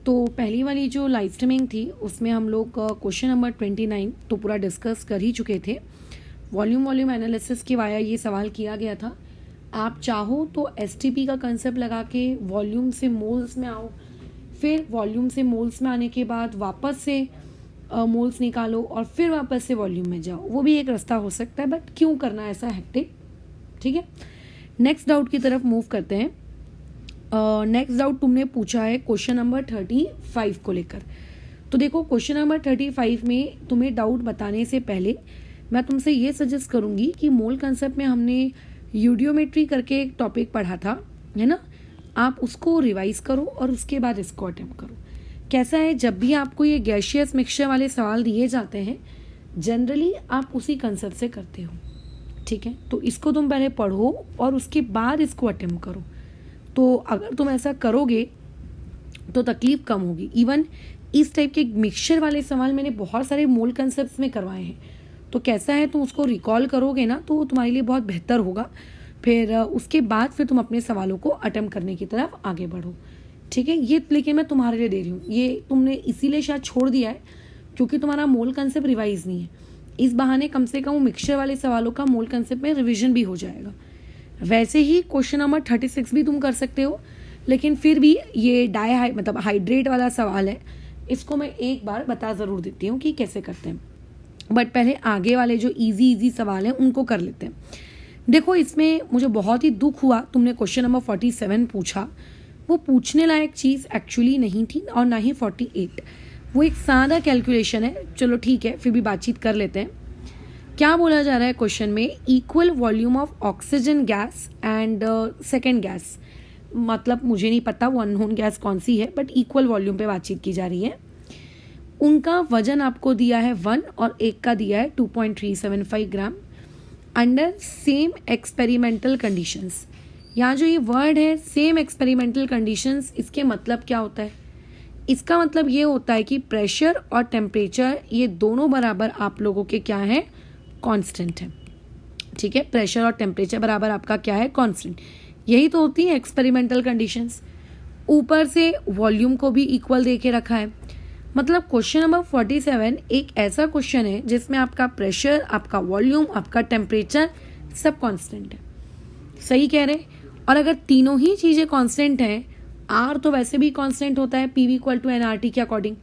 तो पहली वाली जो लाइव स्ट्रीमिंग थी उसमें हम लोग क्वेश्चन नंबर 29 तो पूरा डिस्कस कर ही चुके थे। वॉल्यूम एनालिसिस के वाया ये सवाल किया गया था। आप चाहो तो एसटीपी का कंसेप्ट लगा के वॉल्यूम से मोल्स में आओ, फिर वॉल्यूम से मोल्स में आने के बाद वापस से मोल्स निकालो और फिर वापस से वॉल्यूम में जाओ, वो भी एक रास्ता हो सकता है, बट क्यों करना ऐसा हेक्टिक। ठीक है, नेक्स्ट डाउट की तरफ मूव करते हैं। नेक्स्ट डाउट तुमने पूछा है क्वेश्चन नंबर 35 को लेकर। तो देखो क्वेश्चन नंबर 35 में तुम्हें डाउट बताने से पहले मैं तुमसे ये सजेस्ट करूंगी कि मोल कंसेप्ट में हमने यूडियोमेट्री करके एक टॉपिक पढ़ा था, है ना, आप उसको रिवाइज करो और उसके बाद इसको अटेम्प्ट करो। कैसा है, जब भी आपको ये गैसियस मिक्सचर वाले सवाल दिए जाते हैं जनरली आप उसी कंसेप्ट से करते हो। ठीक है, तो इसको तुम पहले पढ़ो और उसके बाद इसको अटेम्प्ट करो। तो अगर तुम ऐसा करोगे तो तकलीफ कम होगी। इवन इस टाइप के मिक्सचर वाले सवाल मैंने बहुत सारे मोल कंसेप्ट्स में करवाए हैं, तो कैसा है तुम उसको रिकॉल करोगे ना तो तुम्हारे लिए बहुत बेहतर होगा। फिर उसके बाद फिर तुम अपने सवालों को अटेम्प्ट करने की तरफ आगे बढ़ो। ठीक है, ये लेकिन मैं तुम्हारे लिए दे रही हूँ, ये तुमने इसीलिए शायद छोड़ दिया है क्योंकि तुम्हारा मोल कंसेप्ट रिवाइज नहीं है। इस बहाने कम से कम मिक्सचर वाले सवालों का मोल कंसेप्ट में रिविजन भी हो जाएगा। वैसे ही क्वेश्चन नंबर 36 भी तुम कर सकते हो, लेकिन फिर भी ये मतलब हाइड्रेट वाला सवाल है, इसको मैं एक बार बता ज़रूर देती हूँ कि कैसे करते हैं, बट पहले आगे वाले जो इजी सवाल हैं उनको कर लेते हैं। देखो इसमें मुझे बहुत ही दुख हुआ, तुमने क्वेश्चन नंबर 47 पूछा, वो पूछने लायक चीज़ एक्चुअली नहीं थी और ना ही 48, वो एक सादा कैलकुलेशन है। चलो ठीक है, फिर भी बातचीत कर लेते हैं। क्या बोला जा रहा है क्वेश्चन में, equal volume of oxygen gas and second gas, मतलब मुझे नहीं पता वो अननोन गैस कौन सी है, बट इक्वल वॉल्यूम पे बातचीत की जा रही है। उनका वजन आपको दिया है 1 और एक का दिया है 2.375 ग्राम अंडर सेम एक्सपेरिमेंटल कंडीशंस। यहाँ जो ये वर्ड है सेम एक्सपेरिमेंटल कंडीशंस, इसके मतलब क्या होता है? इसका मतलब ये होता है कि प्रेशर और टेम्परेचर ये दोनों बराबर आप लोगों के क्या है, कांस्टेंट है। ठीक है, प्रेशर और टेम्परेचर बराबर आपका क्या है, कांस्टेंट। यही तो होती है एक्सपेरिमेंटल कंडीशंस। ऊपर से वॉल्यूम को भी इक्वल दे के रखा है, मतलब क्वेश्चन नंबर 47 एक ऐसा क्वेश्चन है जिसमें आपका प्रेशर, आपका वॉल्यूम, आपका टेम्परेचर सब कांस्टेंट है। सही कह रहे। और अगर तीनों ही चीज़ें कांस्टेंट हैं, आर तो वैसे भी कांस्टेंट होता है पीवी इक्वल टू एनआरटी के अकॉर्डिंग,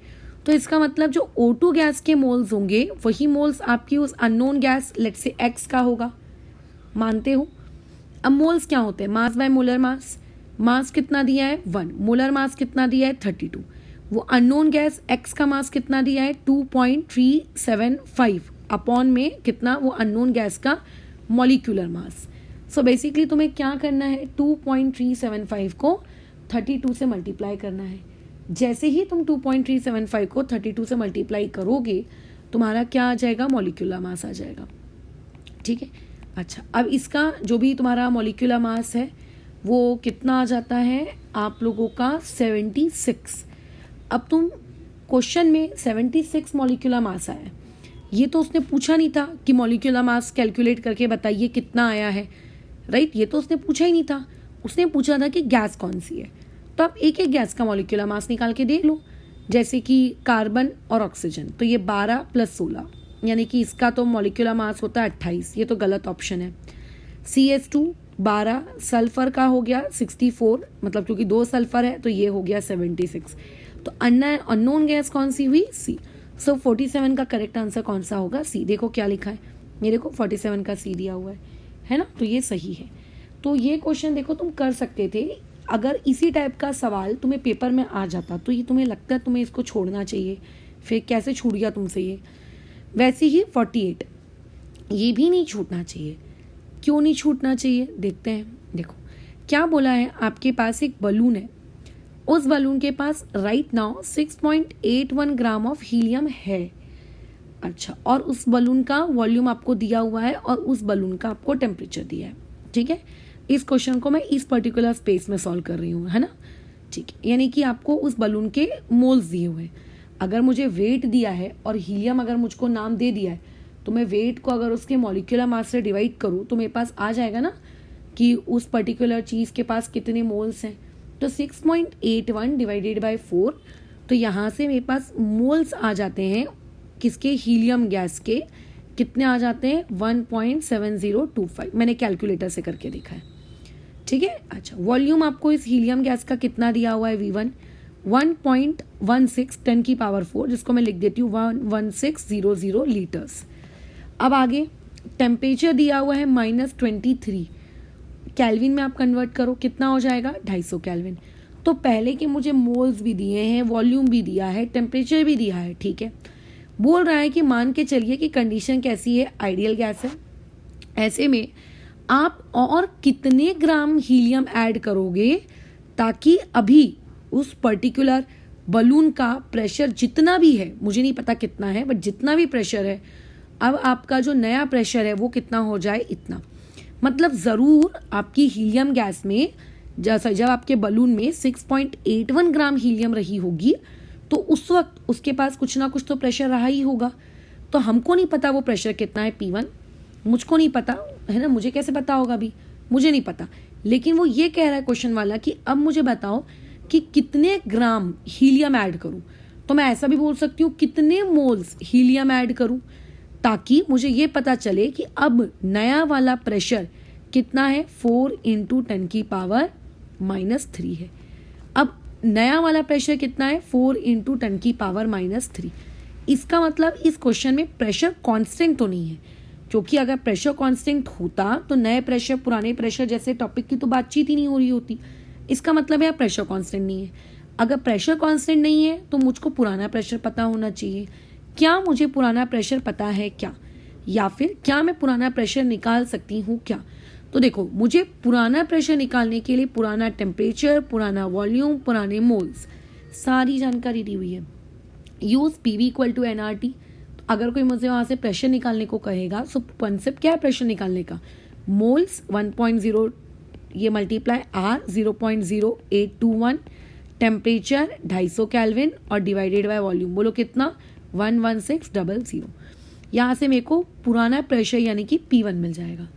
तो इसका मतलब जो O2 गैस के मोल्स होंगे वही मोल्स आपकी उस unknown gas let's say X का होगा। मानते हो? अब मोल्स क्या होते हैं, मास बाय मोलर मास। मास कितना दिया है 1, मोलर मास कितना दिया है 32। वो अननोन गैस X का मास कितना दिया है 2.375 अपॉन में कितना, वो अननोन गैस का मॉलिक्यूलर मास। सो बेसिकली तुम्हें क्या करना है, 2.375 को 32 से मल्टीप्लाई करना है। जैसे ही तुम 2.375 को 32 से मल्टीप्लाई करोगे तुम्हारा क्या आ जाएगा, मॉलिक्यूलर मास आ जाएगा। ठीक है, अच्छा अब इसका जो भी तुम्हारा मॉलिक्यूलर मास है वो कितना आ जाता है आप लोगों का 76। अब तुम क्वेश्चन में 76 मॉलिक्यूलर मास आया, ये तो उसने पूछा नहीं था कि मॉलिक्यूलर मास कैलकुलेट करके बताइए कितना आया है, राइट, ये तो उसने पूछा ही नहीं था। उसने पूछा था कि गैस कौन सी है, तो आप एक एक गैस का मॉलिक्यूलर मास निकाल के देख लो। जैसे कि कार्बन और ऑक्सीजन, तो ये 12 + 16 यानी कि इसका तो मॉलिक्यूलर मास होता है 28, ये तो गलत ऑप्शन है। CH2 12, सल्फर का हो गया 64, मतलब क्योंकि 2 सल्फर है तो ये हो गया 76। तो अननोन गैस कौन सी हुई, C। सो 47 का करेक्ट आंसर कौन सा होगा, C। देखो क्या लिखा है, मेरे को 47 का C दिया हुआ है ना, तो ये सही है। तो ये क्वेश्चन देखो तुम कर सकते थे। अगर इसी टाइप का सवाल तुम्हें पेपर में आ जाता तो ये तुम्हें लगता है तुम्हें इसको छोड़ना चाहिए, फिर कैसे छूट गया तुमसे ये। वैसे ही 48 ये भी नहीं छूटना चाहिए। क्यों नहीं छूटना चाहिए, देखते हैं। देखो क्या बोला है, आपके पास एक बलून है, उस बलून के पास right now 6.81 gram of helium है। अच्छा, और उस बलून का वॉल्यूम आपको दिया हुआ है और उस बलून का आपको टेम्परेचर दिया है। ठीक है, इस क्वेश्चन को मैं इस पर्टिकुलर स्पेस में सॉल्व कर रही हूँ, है ना। ठीक है, यानी कि आपको उस बलून के मोल्स दिए हुए हैं। अगर मुझे वेट दिया है और हीलियम अगर मुझको नाम दे दिया है, तो मैं वेट को अगर उसके मॉलिक्यूलर मास से डिवाइड करूँ तो मेरे पास आ जाएगा ना कि उस पर्टिकुलर चीज़ के पास कितने मोल्स हैं। तो 6.81 डिवाइडेड बाय 4 तो यहाँ से मेरे पास मोल्स आ जाते हैं किसके, हीलियम गैस के, कितने आ जाते हैं 1.7025, मैंने कैलकुलेटर से करके देखा है, ठीक है। अच्छा, वॉल्यूम आपको इस हीलियम गैस का कितना दिया हुआ है V1, 1.16 10 की पावर 4, जिसको मैं लिख देती हूँ 11600 लीटर्स। अब आगे टेम्परेचर दिया हुआ है -23, कैल्विन में आप कन्वर्ट करो, कितना हो जाएगा 250 कैल्विन। तो पहले के मुझे मोल्स भी दिए हैं, वॉल्यूम भी दिया है, टेम्परेचर भी दिया है, ठीक है। बोल रहा है कि मान के चलिए कि कंडीशन कैसी है, आइडियल गैस है, ऐसे में आप और कितने ग्राम हीलियम ऐड करोगे ताकि अभी उस पर्टिकुलर बलून का प्रेशर जितना भी है, मुझे नहीं पता कितना है, बट जितना भी प्रेशर है, अब आपका जो नया प्रेशर है वो कितना हो जाए, इतना। मतलब ज़रूर आपकी हीलियम गैस में जैसा जब आपके बलून में 6.81 ग्राम हीलियम रही होगी तो उस वक्त उसके पास कुछ ना कुछ तो प्रेशर रहा ही होगा। तो हमको नहीं पता वो प्रेशर कितना है P1, मुझको नहीं पता है ना, मुझे कैसे पता होगा अभी, मुझे नहीं पता। लेकिन वो ये कह रहा है क्वेश्चन वाला कि अब मुझे बताओ कि कितने ग्राम हीलियम ऐड करूं। तो मैं ऐसा भी बोल सकती हूँ कितने मोल्स हीलियम ऐड करूं, ताकि मुझे ये पता चले कि अब नया वाला प्रेशर कितना है, 4 × 10 की पावर -3 है। अब नया वाला प्रेशर कितना है, 4 × 10 की पावर -3। इसका मतलब इस क्वेश्चन में प्रेशर कांस्टेंट तो नहीं है, क्योंकि अगर प्रेशर कांस्टेंट होता तो नए प्रेशर पुराने प्रेशर जैसे टॉपिक की तो बातचीत ही नहीं हो रही होती। इसका मतलब है प्रेशर कांस्टेंट नहीं है। अगर प्रेशर कांस्टेंट नहीं है तो मुझको पुराना प्रेशर पता होना चाहिए। क्या मुझे पुराना प्रेशर पता है क्या, या फिर क्या मैं पुराना प्रेशर निकाल सकती हूँ क्या? तो देखो, मुझे पुराना प्रेशर निकालने के लिए पुराना टेम्परेचर, पुराना वॉल्यूम, पुराने मोल्स, सारी जानकारी दी हुई है। Use PV = nRT। अगर कोई मुझे वहाँ से प्रेशर निकालने को कहेगा, सो कॉन्सेप्ट क्या है प्रेशर निकालने का, मोल्स 1.0 ये मल्टीप्लाई R 0.0821, टेम्परेचर 250 कैल्विन और डिवाइडेड बाय वॉल्यूम, बोलो कितना 11600। यहाँ से मेरे को पुराना प्रेशर यानी कि P1 मिल जाएगा।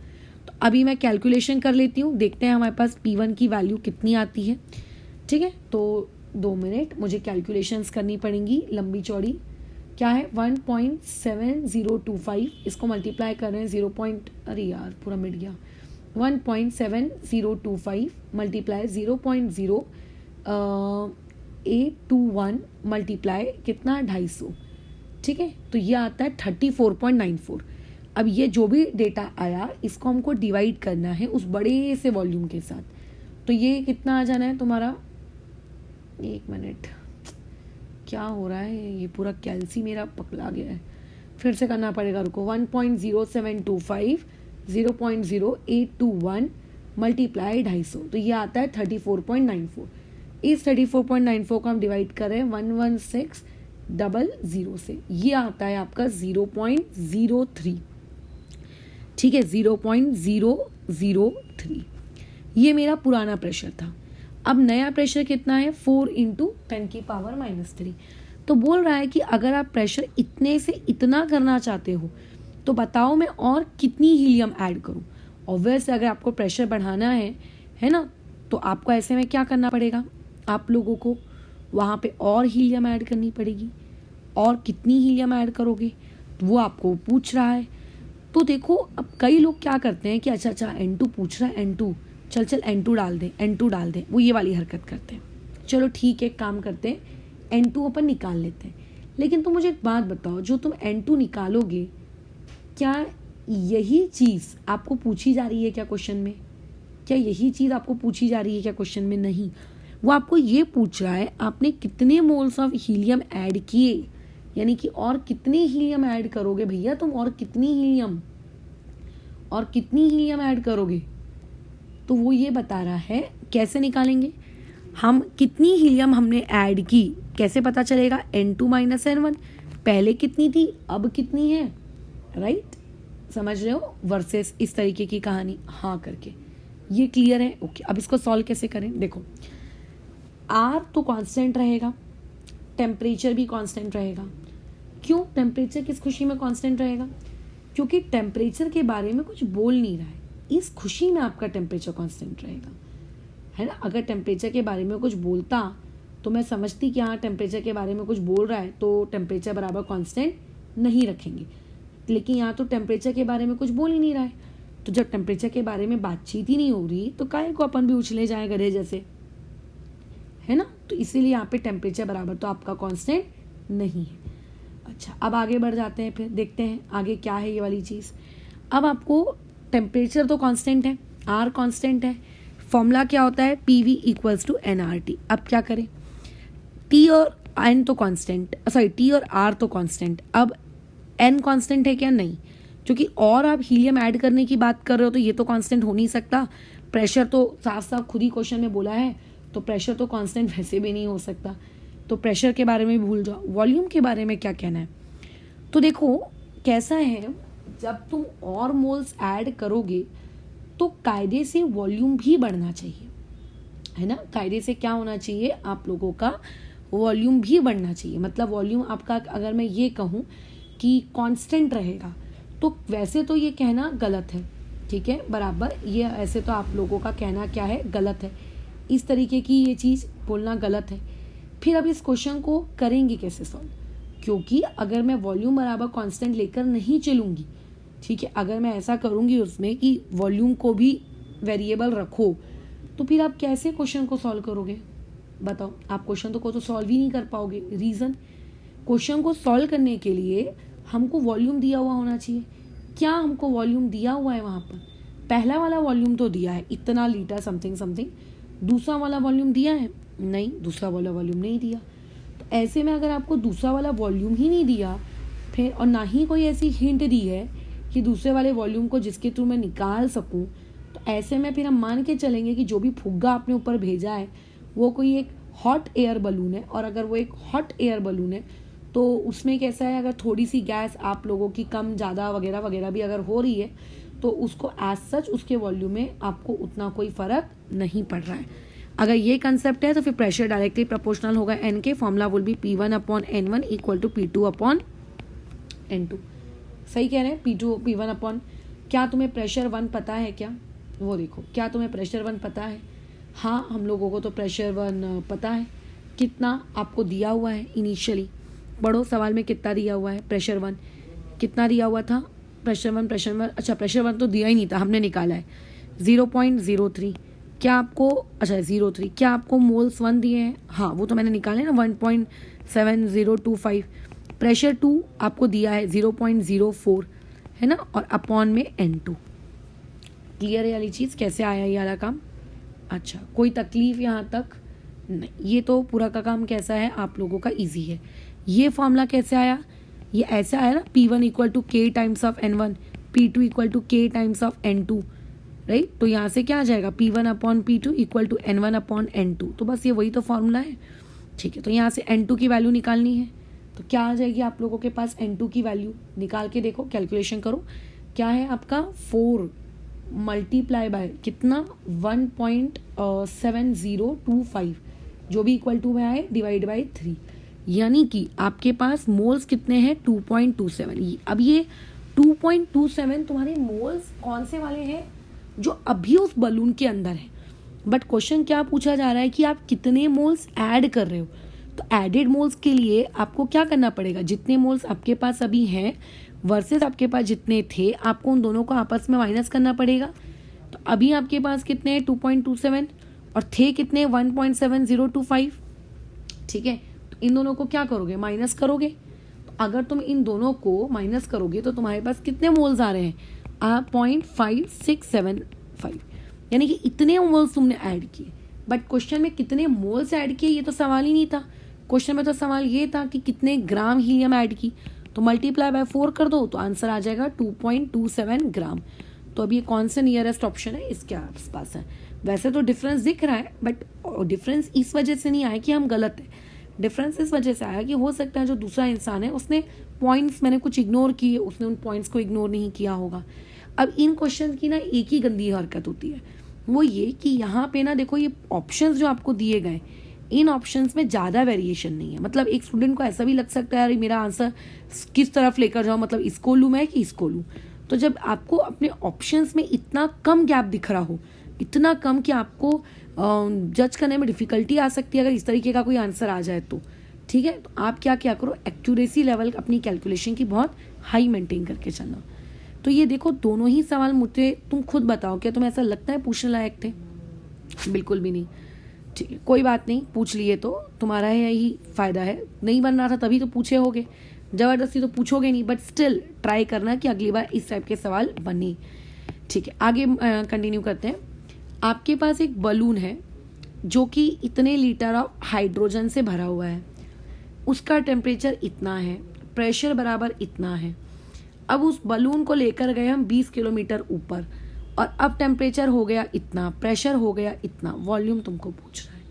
तो अभी मैं कैलकुलेशन कर लेती हूँ, देखते हैं हमारे पास P1 की वैल्यू कितनी आती है, ठीक है। तो 2 मिनट मुझे कैलकुलेशंस करनी पड़ेंगी लंबी चौड़ी। क्या है 1.7025, इसको मल्टीप्लाई कर रहे हैं अरे यार पूरा मिट गया, 1.7025 मल्टीप्लाई 0.0821 मल्टीप्लाई कितना 250, ठीक है। तो ये आता है 34.94। अब ये जो भी डेटा आया इसको हमको डिवाइड करना है उस बड़े से वॉल्यूम के साथ। तो ये कितना आ जाना है तुम्हारा, 1 मिनट, क्या हो रहा है, ये पूरा कैल्सी मेरा पकड़ा गया है, फिर से करना पड़ेगा, रुको। 1.0725 0.0821 मल्टीप्लाई 250, तो ये आता है 34.94। इस 34.94 को हम डिवाइड कर रहे हैं 11600 से, ये आता है आपका 0.03, ठीक है, 0.003। ये मेरा पुराना प्रेशर था। अब नया प्रेशर कितना है, 4 × 10 की पावर -3। तो बोल रहा है कि अगर आप प्रेशर इतने से इतना करना चाहते हो तो बताओ मैं और कितनी हीलियम ऐड करूं। ऑब्वियस अगर आपको प्रेशर बढ़ाना है ना, तो आपको ऐसे में क्या करना पड़ेगा, आप लोगों को वहाँ पे और हीलियम ऐड करनी पड़ेगी। और कितनी हीलियम ऐड करोगे वो आपको पूछ रहा है। तो देखो, अब कई लोग क्या करते हैं कि अच्छा N2 पूछ रहा है, N2 चल N2 डाल दें, वो ये वाली हरकत करते हैं। चलो ठीक है, काम करते हैं, N2 अपन निकाल लेते हैं। लेकिन तुम मुझे एक बात बताओ, जो तुम N2 निकालोगे, क्या यही चीज़ आपको पूछी जा रही है क्या क्वेश्चन में? क्या यही चीज़ आपको पूछी जा रही है क्या क्वेश्चन में? नहीं, वो आपको ये पूछ रहा है आपने कितने मोल्स ऑफ हीलियम ऐड किए, यानी कि और कितनी हीलियम ऐड करोगे भैया तुम, और कितनी हीलियम ऐड करोगे। तो वो ये बता रहा है कैसे निकालेंगे हम, कितनी हीलियम हमने ऐड की, कैसे पता चलेगा, N2 - N1, पहले कितनी थी अब कितनी है, राइट, समझ रहे हो, वर्सेस इस तरीके की कहानी, हाँ करके। ये क्लियर है, ओके। अब इसको सॉल्व कैसे करें, देखो, R तो कांस्टेंट रहेगा, टेम्परेचर भी कांस्टेंट रहेगा। क्यों टेम्परेचर किस खुशी में कांस्टेंट रहेगा, क्योंकि टेम्परेचर के बारे में कुछ बोल नहीं रहा है, इस खुशी में आपका टेम्परेचर कांस्टेंट रहेगा, है ना। अगर टेम्परेचर के बारे में कुछ बोलता तो मैं समझती कि हाँ टेम्परेचर के बारे में कुछ बोल रहा है तो टेम्परेचर बराबर कांस्टेंट नहीं रखेंगे, लेकिन यहाँ तो टेम्परेचर के बारे में कुछ बोल ही नहीं रहा है, तो जब टेम्परेचर के बारे में बातचीत ही नहीं हो रही तो काहे को अपन भी उछले जाए गधे जैसे, है ना। तो इसीलिए यहाँ पे टेम्परेचर बराबर तो आपका कांस्टेंट नहीं है। अच्छा, अब आगे बढ़ जाते हैं, फिर देखते हैं आगे क्या है ये वाली चीज़। अब आपको टेम्परेचर तो कांस्टेंट है, आर कांस्टेंट है, फॉर्मूला क्या होता है PV इक्वल्स टू nRT। अब क्या करें, T और N तो कांस्टेंट, सॉरी T और R तो कांस्टेंट, अब N कांस्टेंट है क्या, नहीं, क्योंकि और आप हीलियम ऐड करने की बात कर रहे हो तो ये तो कांस्टेंट हो नहीं सकता। प्रेशर तो साफ साफ खुद ही क्वेश्चन में बोला है, तो प्रेशर तो कांस्टेंट वैसे भी नहीं हो सकता, तो प्रेशर के बारे में भूल जाओ। वॉल्यूम के बारे में क्या कहना है, तो देखो कैसा है, जब तुम और मोल्स ऐड करोगे तो कायदे से वॉल्यूम भी बढ़ना चाहिए, है ना। कायदे से क्या होना चाहिए, आप लोगों का वॉल्यूम भी बढ़ना चाहिए। मतलब वॉल्यूम आपका, अगर मैं ये कहूँ कि कांस्टेंट रहेगा तो वैसे तो ये कहना गलत है, ठीक है, बराबर, ये ऐसे तो आप लोगों का कहना क्या है, गलत है, इस तरीके की ये चीज़ बोलना गलत है। फिर अब इस क्वेश्चन को करेंगे कैसे सॉल्व, क्योंकि अगर मैं वॉल्यूम बराबर कांस्टेंट लेकर नहीं चलूँगी, ठीक है, अगर मैं ऐसा करूँगी उसमें कि वॉल्यूम को भी वेरिएबल रखो, तो फिर आप कैसे क्वेश्चन को सॉल्व करोगे, बताओ। आप क्वेश्चन को तो सॉल्व ही नहीं कर पाओगे। रीज़न, क्वेश्चन को सॉल्व करने के लिए हमको वॉल्यूम दिया हुआ होना चाहिए। क्या हमको वॉल्यूम दिया हुआ है वहाँ पर, पहला वाला वॉल्यूम तो दिया है इतना लीटर समथिंग समथिंग, दूसरा वाला वॉल्यूम दिया है, नहीं, दूसरा वाला वॉल्यूम नहीं दिया। तो ऐसे में अगर आपको दूसरा वाला वॉल्यूम ही नहीं दिया फिर, और ना ही कोई ऐसी हिंट दी है कि दूसरे वाले वॉल्यूम को जिसके थ्रू मैं निकाल सकूं, तो ऐसे में फिर हम मान के चलेंगे कि जो भी फुग्गा आपने ऊपर भेजा है वो कोई एक हॉट एयर बलून है, और अगर वो एक हॉट एयर बलून है तो उसमें कैसा है, अगर थोड़ी सी गैस आप लोगों की कम ज़्यादा वगैरह वगैरह भी अगर हो रही है तो उसको एज सच उसके वॉल्यूम में आपको उतना कोई फ़र्क नहीं पड़ रहा है। अगर ये कंसेप्ट है तो फिर प्रेशर डायरेक्टली प्रोपोर्शनल होगा N के, formula will be P1/N1 equal to P2/N2। सही कह रहे हैं, P1 क्या तुम्हें प्रेशर 1 पता है क्या, वो देखो, क्या तुम्हें प्रेशर 1 पता है, हाँ हम लोगों को तो प्रेशर 1 पता है। कितना आपको दिया हुआ है इनिशियली, बड़ो सवाल में कितना दिया हुआ है, प्रेशर 1 कितना दिया हुआ था, प्रेशर 1, अच्छा प्रेशर 1 तो दिया ही नहीं था, हमने निकाला है 0.03। क्या आपको, अच्छा 03, क्या आपको मोल्स 1 दिए हैं, हाँ वो तो मैंने निकाले ना 1.7025। प्रेशर 2 आपको दिया है 0.04, है ना, और अपॉन में N2। क्लियर है वाली चीज़, कैसे आया ये वाला काम। अच्छा, कोई तकलीफ यहाँ तक नहीं, ये तो पूरा का काम कैसा है आप लोगों का इजी है। ये फॉर्मूला कैसे आया, ये ऐसा आया ना, P1 equal to K times of N1, P2 equal to K times of N2, right. तो यहाँ से क्या आ जाएगा, P1/P2 इक्वल टू N1/N2, तो बस ये वही तो फॉर्मूला है, ठीक है। तो यहाँ से N2 की वैल्यू निकालनी है, तो क्या आ जाएगी आप लोगों के पास, N2 की वैल्यू निकाल के देखो, कैलकुलेशन करो, क्या है आपका 4 मल्टीप्लाई बाय कितना 1.7025, जो भी इक्वल टू में आए, डिवाइड बाई 3, यानी कि आपके पास मोल्स कितने हैं 2.27। अब ये 2.27 तुम्हारे मोल्स कौन से वाले हैं, जो अभी उस बलून के अंदर है। बट क्वेश्चन क्या पूछा जा रहा है कि आप कितने मोल्स ऐड कर रहे हो, तो एडेड मोल्स के लिए आपको क्या करना पड़ेगा, जितने मोल्स आपके पास अभी हैं वर्सेस आपके पास जितने थे, आपको उन दोनों को आपस में माइनस करना पड़ेगा। तो अभी आपके पास कितने हैं 2.27 और थे कितने 1.7025, ठीक है। तो इन दोनों को क्या करोगे, माइनस करोगे। तो अगर तुम इन दोनों को माइनस करोगे तो तुम्हारे पास कितने मोल्स आ रहे हैं, 0.5675, यानी कि इतने मोल्स तुमने ऐड किए। बट क्वेश्चन में कितने मोल्स ऐड किए ये तो सवाल ही नहीं था, क्वेश्चन में तो सवाल ये था कि कितने ग्राम हीलियम ऐड की। तो मल्टीप्लाई बाय 4 कर दो तो आंसर आ जाएगा 2.27 ग्राम। तो अब ये कौन सा नियरेस्ट ऑप्शन है, इसके आसपास है। वैसे तो डिफरेंस दिख रहा है, बट डिफरेंस इस वजह से नहीं आया कि हम गलत है, डिफरेंस इस वजह से आया कि हो सकता है जो दूसरा इंसान है उसने पॉइंट्स मैंने कुछ इग्नोर किए, उसने उन पॉइंट्स को इग्नोर नहीं किया होगा। अब इन क्वेश्चन की ना एक ही गंदी हरकत होती है, वो ये कि यहाँ पे ना देखो ये ऑप्शंस जो आपको दिए गए, इन ऑप्शंस में ज़्यादा वेरिएशन नहीं है। मतलब एक स्टूडेंट को ऐसा भी लग सकता है यार मेरा आंसर किस तरफ लेकर जाऊँ, मतलब इसको लूँ मैं कि इसको लूँ। तो जब आपको अपने ऑप्शंस में इतना कम गैप दिख रहा हो, इतना कम कि आपको जज करने में डिफ़िकल्टी आ सकती है अगर इस तरीके का कोई आंसर आ जाए तो। ठीक है, तो आप क्या क्या करो, एक्यूरेसी लेवल अपनी कैलकुलेशन की बहुत हाई मेंटेन करके चलना। तो ये देखो दोनों ही सवाल मुझे तुम खुद बताओ, क्या तुम्हें ऐसा लगता है पूछने लायक थे? बिल्कुल भी नहीं। ठीक है, कोई बात नहीं, पूछ लिए तो तुम्हारा यही फ़ायदा है। नहीं बन रहा था तभी तो पूछे होगे, ज़बरदस्ती तो पूछोगे नहीं, बट स्टिल ट्राई करना कि अगली बार इस टाइप के सवाल बने। ठीक है, आगे कंटिन्यू करते हैं। आपके पास एक बलून है जो कि इतने लीटर ऑफ हाइड्रोजन से भरा हुआ है, उसका टेम्परेचर इतना है, प्रेशर बराबर इतना है। अब उस बलून को लेकर गए हम 20 किलोमीटर ऊपर, और अब टेम्परेचर हो गया इतना, प्रेशर हो गया इतना, वॉल्यूम तुमको पूछ रहा है।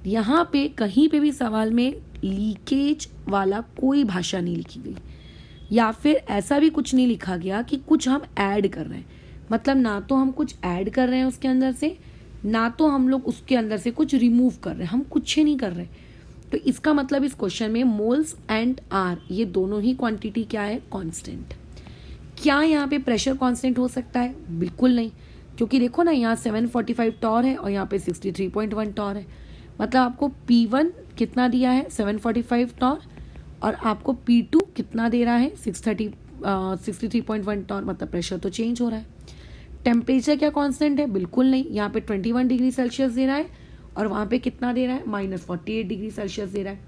यहाँ पे कहीं पे भी सवाल में लीकेज वाला कोई भाषा नहीं लिखी गई, या फिर ऐसा भी कुछ नहीं लिखा गया कि कुछ हम ऐड कर रहे हैं। मतलब ना तो हम कुछ ऐड कर रहे हैं उसके अंदर से, ना तो हम लोग उसके अंदर से कुछ रिमूव कर रहे हैं, हम कुछ ही नहीं कर रहे। तो इसका मतलब इस क्वेश्चन में मोल्स एंड आर ये दोनों ही क्वांटिटी क्या है, कांस्टेंट। क्या यहाँ पे प्रेशर कांस्टेंट हो सकता है? बिल्कुल नहीं, क्योंकि देखो ना यहाँ 745 टॉर है और यहाँ पे 63.1 टॉर है। मतलब आपको P1 कितना दिया है, 745 टॉर, और आपको P2 कितना दे रहा है, 63.1 टॉर। मतलब प्रेशर तो चेंज हो रहा है। टेम्परेचर क्या कांस्टेंट है? बिल्कुल नहीं। यहाँ पे 21 डिग्री सेल्सियस दे रहा है और वहाँ पे कितना दे रहा है, -48 डिग्री सेल्सियस दे रहा है।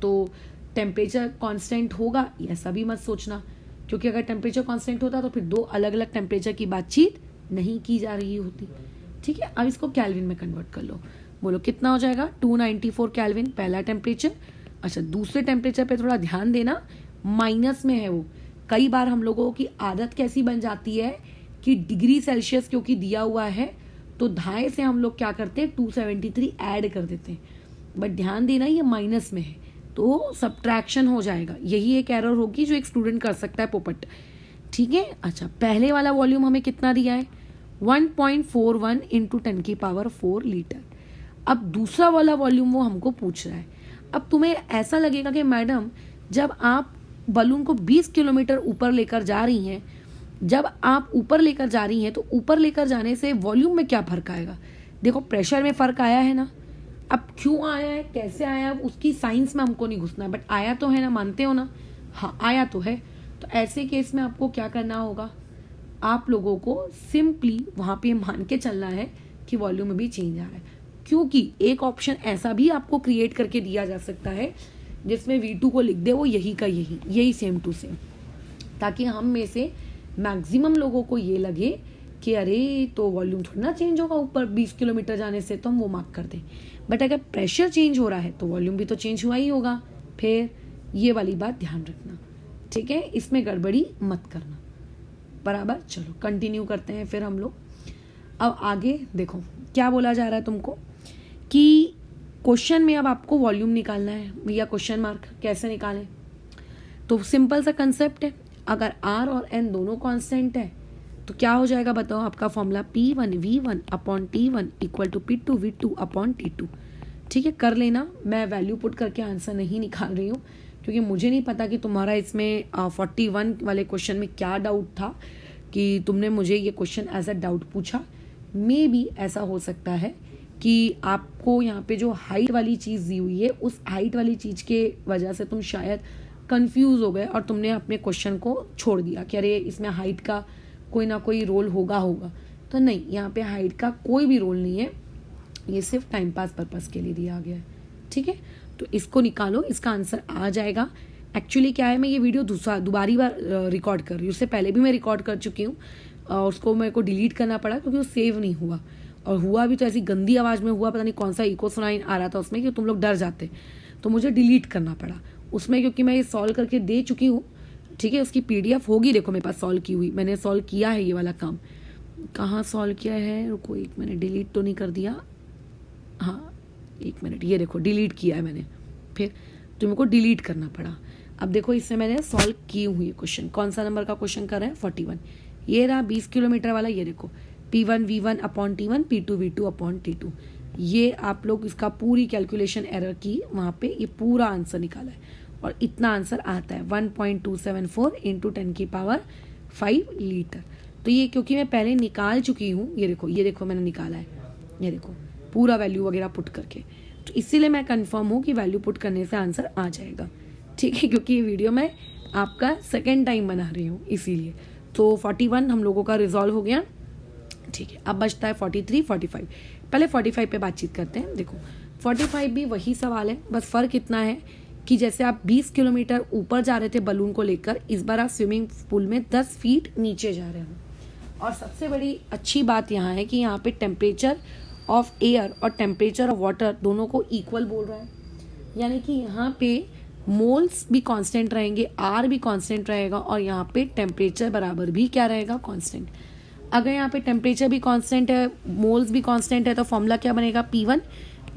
तो टेम्परेचर कांस्टेंट होगा ऐसा भी मत सोचना, क्योंकि अगर टेम्परेचर कांस्टेंट होता तो फिर दो अलग अलग टेम्परेचर की बातचीत नहीं की जा रही होती। ठीक है, अब इसको कैल्विन में कन्वर्ट कर लो। बोलो कितना हो जाएगा, 294 कैल्विन पहला टेम्परेचर। अच्छा, दूसरे टेम्परेचर पे थोड़ा ध्यान देना, माइनस में है वो। कई बार हम लोगों की आदत कैसी बन जाती है कि डिग्री सेल्सियस क्योंकि दिया हुआ है तो धाए से हम लोग क्या करते हैं 273 ऐड कर देते हैं, बट ध्यान देना ये माइनस में है तो सब्ट्रैक्शन हो जाएगा। यही एक एरर होगी जो एक स्टूडेंट कर सकता है पोपट। ठीक है, अच्छा पहले वाला वॉल्यूम हमें कितना दिया है, 1.41 × 10⁴ लीटर। अब दूसरा वाला वॉल्यूम वो हमको पूछ रहा है। अब तुम्हें ऐसा लगेगा कि मैडम जब आप बलून को 20 किलोमीटर ऊपर लेकर जा रही हैं, जब आप ऊपर लेकर जा रही हैं तो ऊपर लेकर जाने से वॉल्यूम में क्या फ़र्क आएगा? देखो प्रेशर में फ़र्क आया है ना। अब क्यों आया है, कैसे आया, उसकी साइंस में हमको नहीं घुसना है, बट आया तो है ना, मानते हो ना? हाँ आया तो है। तो ऐसे केस में आपको क्या करना होगा, आप लोगों को सिंपली वहाँ पे मान के चलना है कि वॉल्यूम में भी चेंज आ रहा है। क्योंकि एक ऑप्शन ऐसा भी आपको क्रिएट करके दिया जा सकता है जिसमें V2 को लिख दे वो यही का यही सेम टू सेम, ताकि हम में से मैक्सिमम लोगों को ये लगे कि अरे तो वॉल्यूम थोड़ा ना चेंज होगा ऊपर 20 किलोमीटर जाने से, तो हम वो मार्क कर दें। बट अगर प्रेशर चेंज हो रहा है तो वॉल्यूम भी तो चेंज हुआ ही होगा। फिर ये वाली बात ध्यान रखना, ठीक है, इसमें गड़बड़ी मत करना। बराबर, चलो कंटिन्यू करते हैं फिर हम लोग। अब आगे देखो क्या बोला जा रहा है तुमको कि क्वेश्चन में अब आपको वॉल्यूम निकालना है भैया, क्वेश्चन मार्क कैसे निकालें? तो सिंपल सा कंसेप्ट है, अगर R और N दोनों कांस्टेंट है तो क्या हो जाएगा बताओ? आपका formula P1 V1 upon T1 equal to P2 V2 upon T2। ठीक है, कर लेना। मैं वैल्यू पुट करके आंसर नहीं निकाल रही हूँ क्योंकि मुझे नहीं पता कि तुम्हारा इसमें 41 वाले क्वेश्चन में क्या डाउट था कि तुमने मुझे ये क्वेश्चन एज अ डाउट पूछा। मे बी ऐसा हो सकता है कि आपको यहाँ पे जो हाइट वाली चीज़ दी हुई है उस हाइट वाली चीज़ के वजह से तुम शायद कंफ्यूज हो गए और तुमने अपने क्वेश्चन को छोड़ दिया कि अरे इसमें हाइट का कोई ना कोई रोल होगा। तो नहीं, यहाँ पे हाइट का कोई भी रोल नहीं है, ये सिर्फ टाइम पास पर्पस के लिए दिया गया है। ठीक है, तो इसको निकालो, इसका आंसर आ जाएगा। एक्चुअली क्या है, मैं ये वीडियो दोबारी बार रिकॉर्ड कर रही हूँ। उससे पहले भी मैं रिकॉर्ड कर चुकी हूँ, उसको मेरे को डिलीट करना पड़ा क्योंकि वो सेव नहीं हुआ, और हुआ भी तो ऐसी गंदी आवाज़ में हुआ, पता नहीं कौन सा इको सुनाई आ रहा था उसमें कि तुम लोग डर जाते, तो मुझे डिलीट करना पड़ा उसमें, क्योंकि मैं ये सॉल्व करके दे चुकी हूँ। ठीक है, उसकी PDF होगी, देखो मेरे पास सॉल्व की हुई, मैंने सॉल्व किया है ये वाला काम। कहाँ सॉल्व किया है, रुको एक मैंने डिलीट तो नहीं कर दिया, हाँ एक मिनट, ये देखो डिलीट किया है मैंने, फिर तो मेरे को डिलीट करना पड़ा। अब देखो इसमें मैंने सॉल्व की हुई क्वेश्चन, कौन सा नंबर का क्वेश्चन कर रहे हैं, 41। ये रहा 20 किलोमीटर वाला, ये देखो P1 V1 upon T1 P2 V2 upon T2। ये आप लोग इसका पूरी कैलकुलेशन एरर की वहाँ पे ये पूरा आंसर निकाला है और इतना आंसर आता है 1.274 × 10⁵ लीटर। तो ये क्योंकि मैं पहले निकाल चुकी हूँ, ये देखो मैंने निकाला है, ये देखो पूरा वैल्यू वगैरह पुट करके। तो इसीलिए मैं कंफर्म हूँ कि वैल्यू पुट करने से आंसर आ जाएगा, ठीक है, क्योंकि ये वीडियो मैं आपका सेकेंड टाइम बना रही हूँ इसीलिए। तो 41 हम लोगों का रिजॉल्व हो गया, ठीक है। अब बचता है 43, 45। पहले 45 पे बातचीत करते हैं। देखो 45 भी वही सवाल है, बस फ़र्क इतना है कि जैसे आप 20 किलोमीटर ऊपर जा रहे थे बलून को लेकर, इस बार आप स्विमिंग पूल में 10 फीट नीचे जा रहे हो। और सबसे बड़ी अच्छी बात यहाँ है कि यहाँ पे टेम्परेचर ऑफ एयर और टेम्परेचर ऑफ वाटर दोनों को इक्वल बोल रहा है, यानी कि यहाँ पे मोल्स भी कांस्टेंट रहेंगे, आर भी कांस्टेंट रहेगा, और यहाँ पे टेम्परेचर बराबर भी क्या रहेगा, कांस्टेंट। अगर यहाँ पे टेम्परेचर भी कांस्टेंट है, मोल्स भी कांस्टेंट है, तो फॉर्मूला क्या बनेगा, P1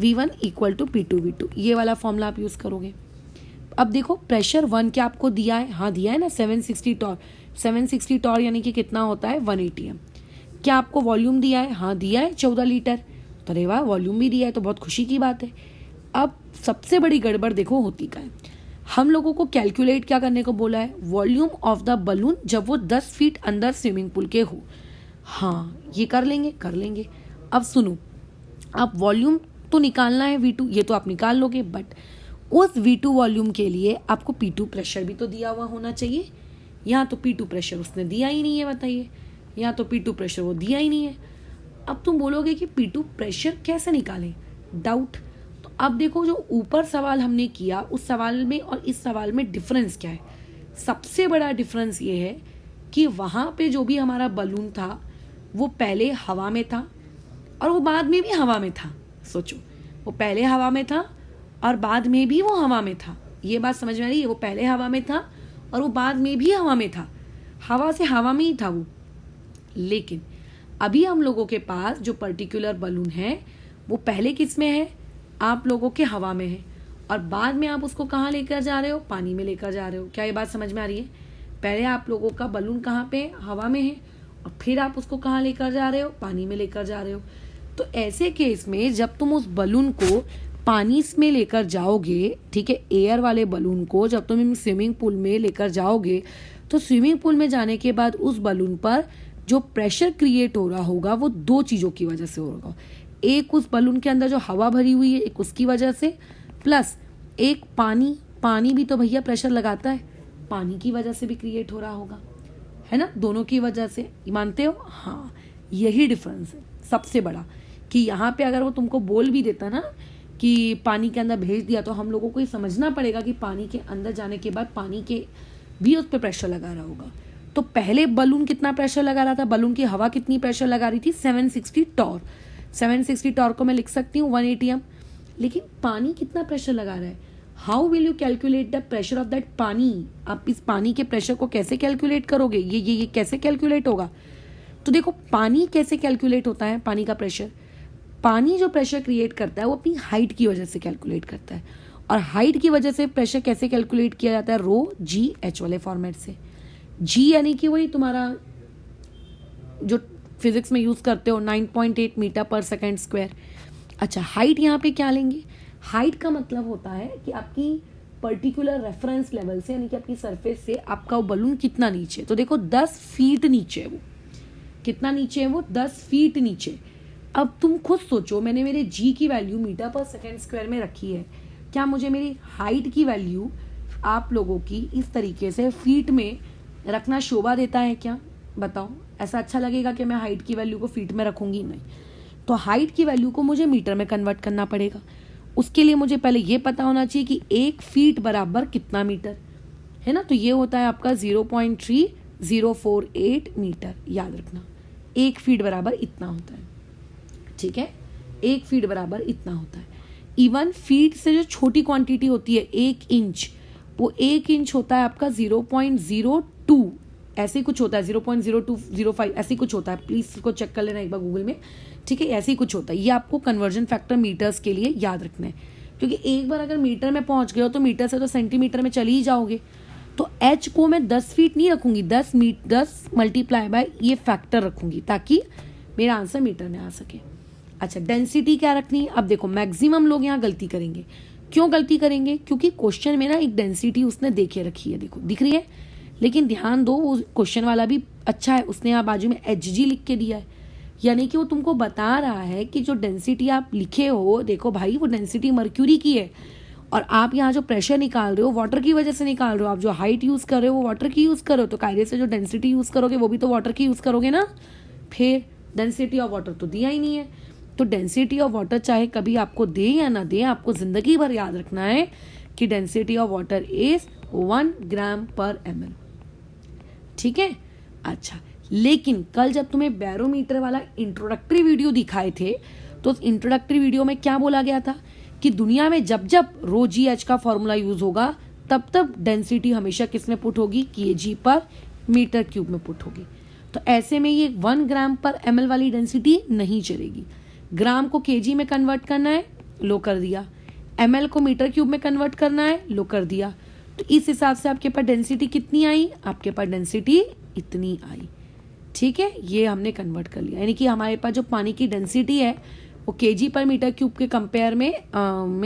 V1 equal to P2 V2, ये वाला फॉर्मूला आप यूज़ करोगे। अब देखो प्रेशर 1 क्या आपको दिया है, हाँ दिया है ना, 760 टॉर। 760 टॉर यानी कि कितना होता है, 1 ATM। क्या आपको वॉल्यूम दिया है, हाँ दिया है 14 लीटर। तो अरे वाह, वॉल्यूम भी दिया है तो बहुत खुशी की बात है। अब सबसे बड़ी गड़बड़ देखो होती क्या है, हम लोगों को कैलकुलेट क्या करने को बोला है, वॉल्यूम ऑफ द बलून जब वो 10 फीट अंदर स्विमिंग पूल के हो। हाँ ये कर लेंगे। अब सुनो, अब वॉल्यूम तो निकालना है V2, ये तो आप निकाल लोगे, बट उस V2 वॉल्यूम के लिए आपको P2 प्रेशर भी तो दिया हुआ होना चाहिए। यहाँ तो P2 प्रेशर उसने दिया ही नहीं है, बताइए, यहाँ तो P2 प्रेशर वो दिया ही नहीं है। अब तुम बोलोगे कि P2 प्रेशर कैसे निकालें, डाउट। तो अब देखो जो ऊपर सवाल हमने किया, उस सवाल में और इस सवाल में डिफरेंस क्या है। सबसे बड़ा डिफरेंस ये है कि वहाँ पे जो भी हमारा बलून था वो पहले हवा में था और वो बाद में भी हवा में था। सोचो, वो पहले हवा में था और बाद में भी वो हवा में था। ये बात समझ में आ रही है, वो पहले हवा में था और वो बाद में भी हवा में था, हवा से हवा में ही था वो। लेकिन अभी हम लोगों के पास जो पर्टिकुलर बलून है वो पहले किस में है, आप लोगों के हवा में है, और बाद में आप उसको कहाँ लेकर जा रहे हो, पानी में लेकर जा रहे हो। क्या ये बात समझ में आ रही है? पहले आप लोगों का बलून कहाँ पे है, हवा में है, और फिर आप उसको कहाँ लेकर जा रहे हो, पानी में लेकर जा रहे हो। तो ऐसे केस में जब तुम उस बलून को पानी में लेकर जाओगे, ठीक है, एयर वाले बलून को जब तुम स्विमिंग पूल में लेकर जाओगे, तो स्विमिंग पूल में जाने के बाद उस बलून पर जो प्रेशर क्रिएट हो रहा होगा वो दो चीज़ों की वजह से होगा। एक उस बलून के अंदर जो हवा भरी हुई है, एक उसकी वजह से, प्लस एक पानी भी तो भैया प्रेशर लगाता है, पानी की वजह से भी क्रिएट हो रहा होगा, है ना, दोनों की वजह से। मानते हो? हाँ, यही डिफरेंस है सबसे बड़ा, कि यहाँ पे अगर वो तुमको बोल भी देता ना कि पानी के अंदर भेज दिया, तो हम लोगों को ये समझना पड़ेगा कि पानी के अंदर जाने के बाद पानी के भी उस पर प्रेशर लगा रहा होगा। तो पहले बलून कितना प्रेशर लगा रहा था, बलून की हवा कितनी प्रेशर लगा रही थी, 760 टॉर। 760 टॉर को मैं लिख सकती हूँ 1 ATM। लेकिन पानी कितना प्रेशर लगा रहा है, how will you calculate the pressure of that पानी। आप इस पानी के प्रेशर को कैसे कैलकुलेट करोगे, ये कैसे कैलकुलेट होगा। तो देखो पानी कैसे कैलकुलेट होता है, पानी का प्रेशर, पानी जो प्रेशर क्रिएट करता है वो अपनी हाइट की वजह से कैलकुलेट करता है। और हाइट की वजह से प्रेशर कैसे कैलकुलेट किया जाता है, ρ/g/h वाले फॉर्मेट से। जी यानी कि वही तुम्हारा जो फिजिक्स में यूज़ करते हो 9.8 मीटर पर सेकेंड स्क्वायर। अच्छा, हाइट यहाँ पे क्या लेंगे, हाइट का मतलब होता है कि आपकी पर्टिकुलर रेफरेंस लेवल से, यानी कि आपकी सरफेस से आपका वो बलून कितना नीचे। तो देखो 10 फीट नीचे है वो, कितना नीचे है वो, 10 फीट नीचे। अब तुम खुद सोचो, मैंने मेरे जी की वैल्यू मीटर पर सेकेंड स्क्वायर में रखी है, क्या मुझे मेरी हाइट की वैल्यू आप लोगों की इस तरीके से फीट में रखना शोभा देता है क्या, बताओ। ऐसा अच्छा लगेगा कि मैं हाइट की वैल्यू को फीट में रखूंगी, नहीं। तो हाइट की वैल्यू को मुझे मीटर में कन्वर्ट करना पड़ेगा। उसके लिए मुझे पहले ये पता होना चाहिए कि 1 फीट बराबर कितना मीटर है ना। तो ये होता है आपका 0.3048 मीटर, याद रखना। 1 फीट बराबर इतना होता है, ठीक है, 1 फीट बराबर इतना होता है। इवन फीट से जो छोटी क्वांटिटी होती है 1 इंच, वो 1 इंच होता है आपका 0.02, ऐसे कुछ होता है, 0.0205 ऐसे कुछ होता है। प्लीज इसको चेक कर लेना एक बार गूगल में, ठीक है, ऐसे ही कुछ होता है। ये आपको कन्वर्जन फैक्टर मीटर्स के लिए याद रखना है, क्योंकि एक बार अगर मीटर में पहुंच गए हो तो मीटर से तो सेंटीमीटर में चली ही जाओगे। तो एच को मैं 10 फीट नहीं रखूंगी, 10 मल्टीप्लाई बाय ये फैक्टर रखूंगी, ताकि मेरा आंसर मीटर में आ सके। अच्छा, डेंसिटी क्या रखनी है। अब देखो मैक्सिमम लोग यहाँ गलती करेंगे। क्यों गलती करेंगे, क्योंकि क्वेश्चन में ना एक डेंसिटी उसने देखे रखी है, देखो दिख रही है, लेकिन ध्यान दो वो क्वेश्चन वाला भी अच्छा है, उसने यहाँ बाजू में HG लिख के दिया है। यानी कि वो तुमको बता रहा है कि जो डेंसिटी आप लिखे हो, देखो भाई वो डेंसिटी मर्क्यूरी की है, और आप यहाँ जो प्रेशर निकाल रहे हो वाटर की वजह से निकाल रहे हो, आप जो हाइट यूज़ कर रहे हो वो वाटर की यूज़ करो, तो कायदे से जो डेंसिटी यूज़ करोगे वो भी तो वाटर की यूज़ करोगे ना। फिर डेंसिटी ऑफ वाटर तो दिया ही नहीं है, तो डेंसिटी ऑफ वाटर चाहे कभी आपको दे या ना दे, आपको ज़िंदगी भर याद रखना है कि डेंसिटी ऑफ वाटर इज़ 1 ग्राम पर ml। ठीक है। अच्छा, लेकिन कल जब तुम्हें बैरोमीटर वाला इंट्रोडक्टरी वीडियो दिखाए थे, तो उस इंट्रोडक्टरी वीडियो में क्या बोला गया था कि दुनिया में जब जब रो जी एच का फॉर्मूला यूज होगा तब तब डेंसिटी हमेशा किस में पुट होगी, kg पर मीटर क्यूब में पुट होगी। तो ऐसे में ये 1 ग्राम पर ml वाली डेंसिटी नहीं चलेगी। ग्राम को kg में कन्वर्ट करना है, लो कर दिया, ml को मीटर क्यूब में कन्वर्ट करना है, लो कर दिया। तो इस हिसाब से आपके पास डेंसिटी कितनी आई, आपके पास डेंसिटी इतनी आई। ठीक है, ये हमने कन्वर्ट कर लिया, यानी कि हमारे पास जो पानी की डेंसिटी है वो kg पर मीटर क्यूब के कंपेयर में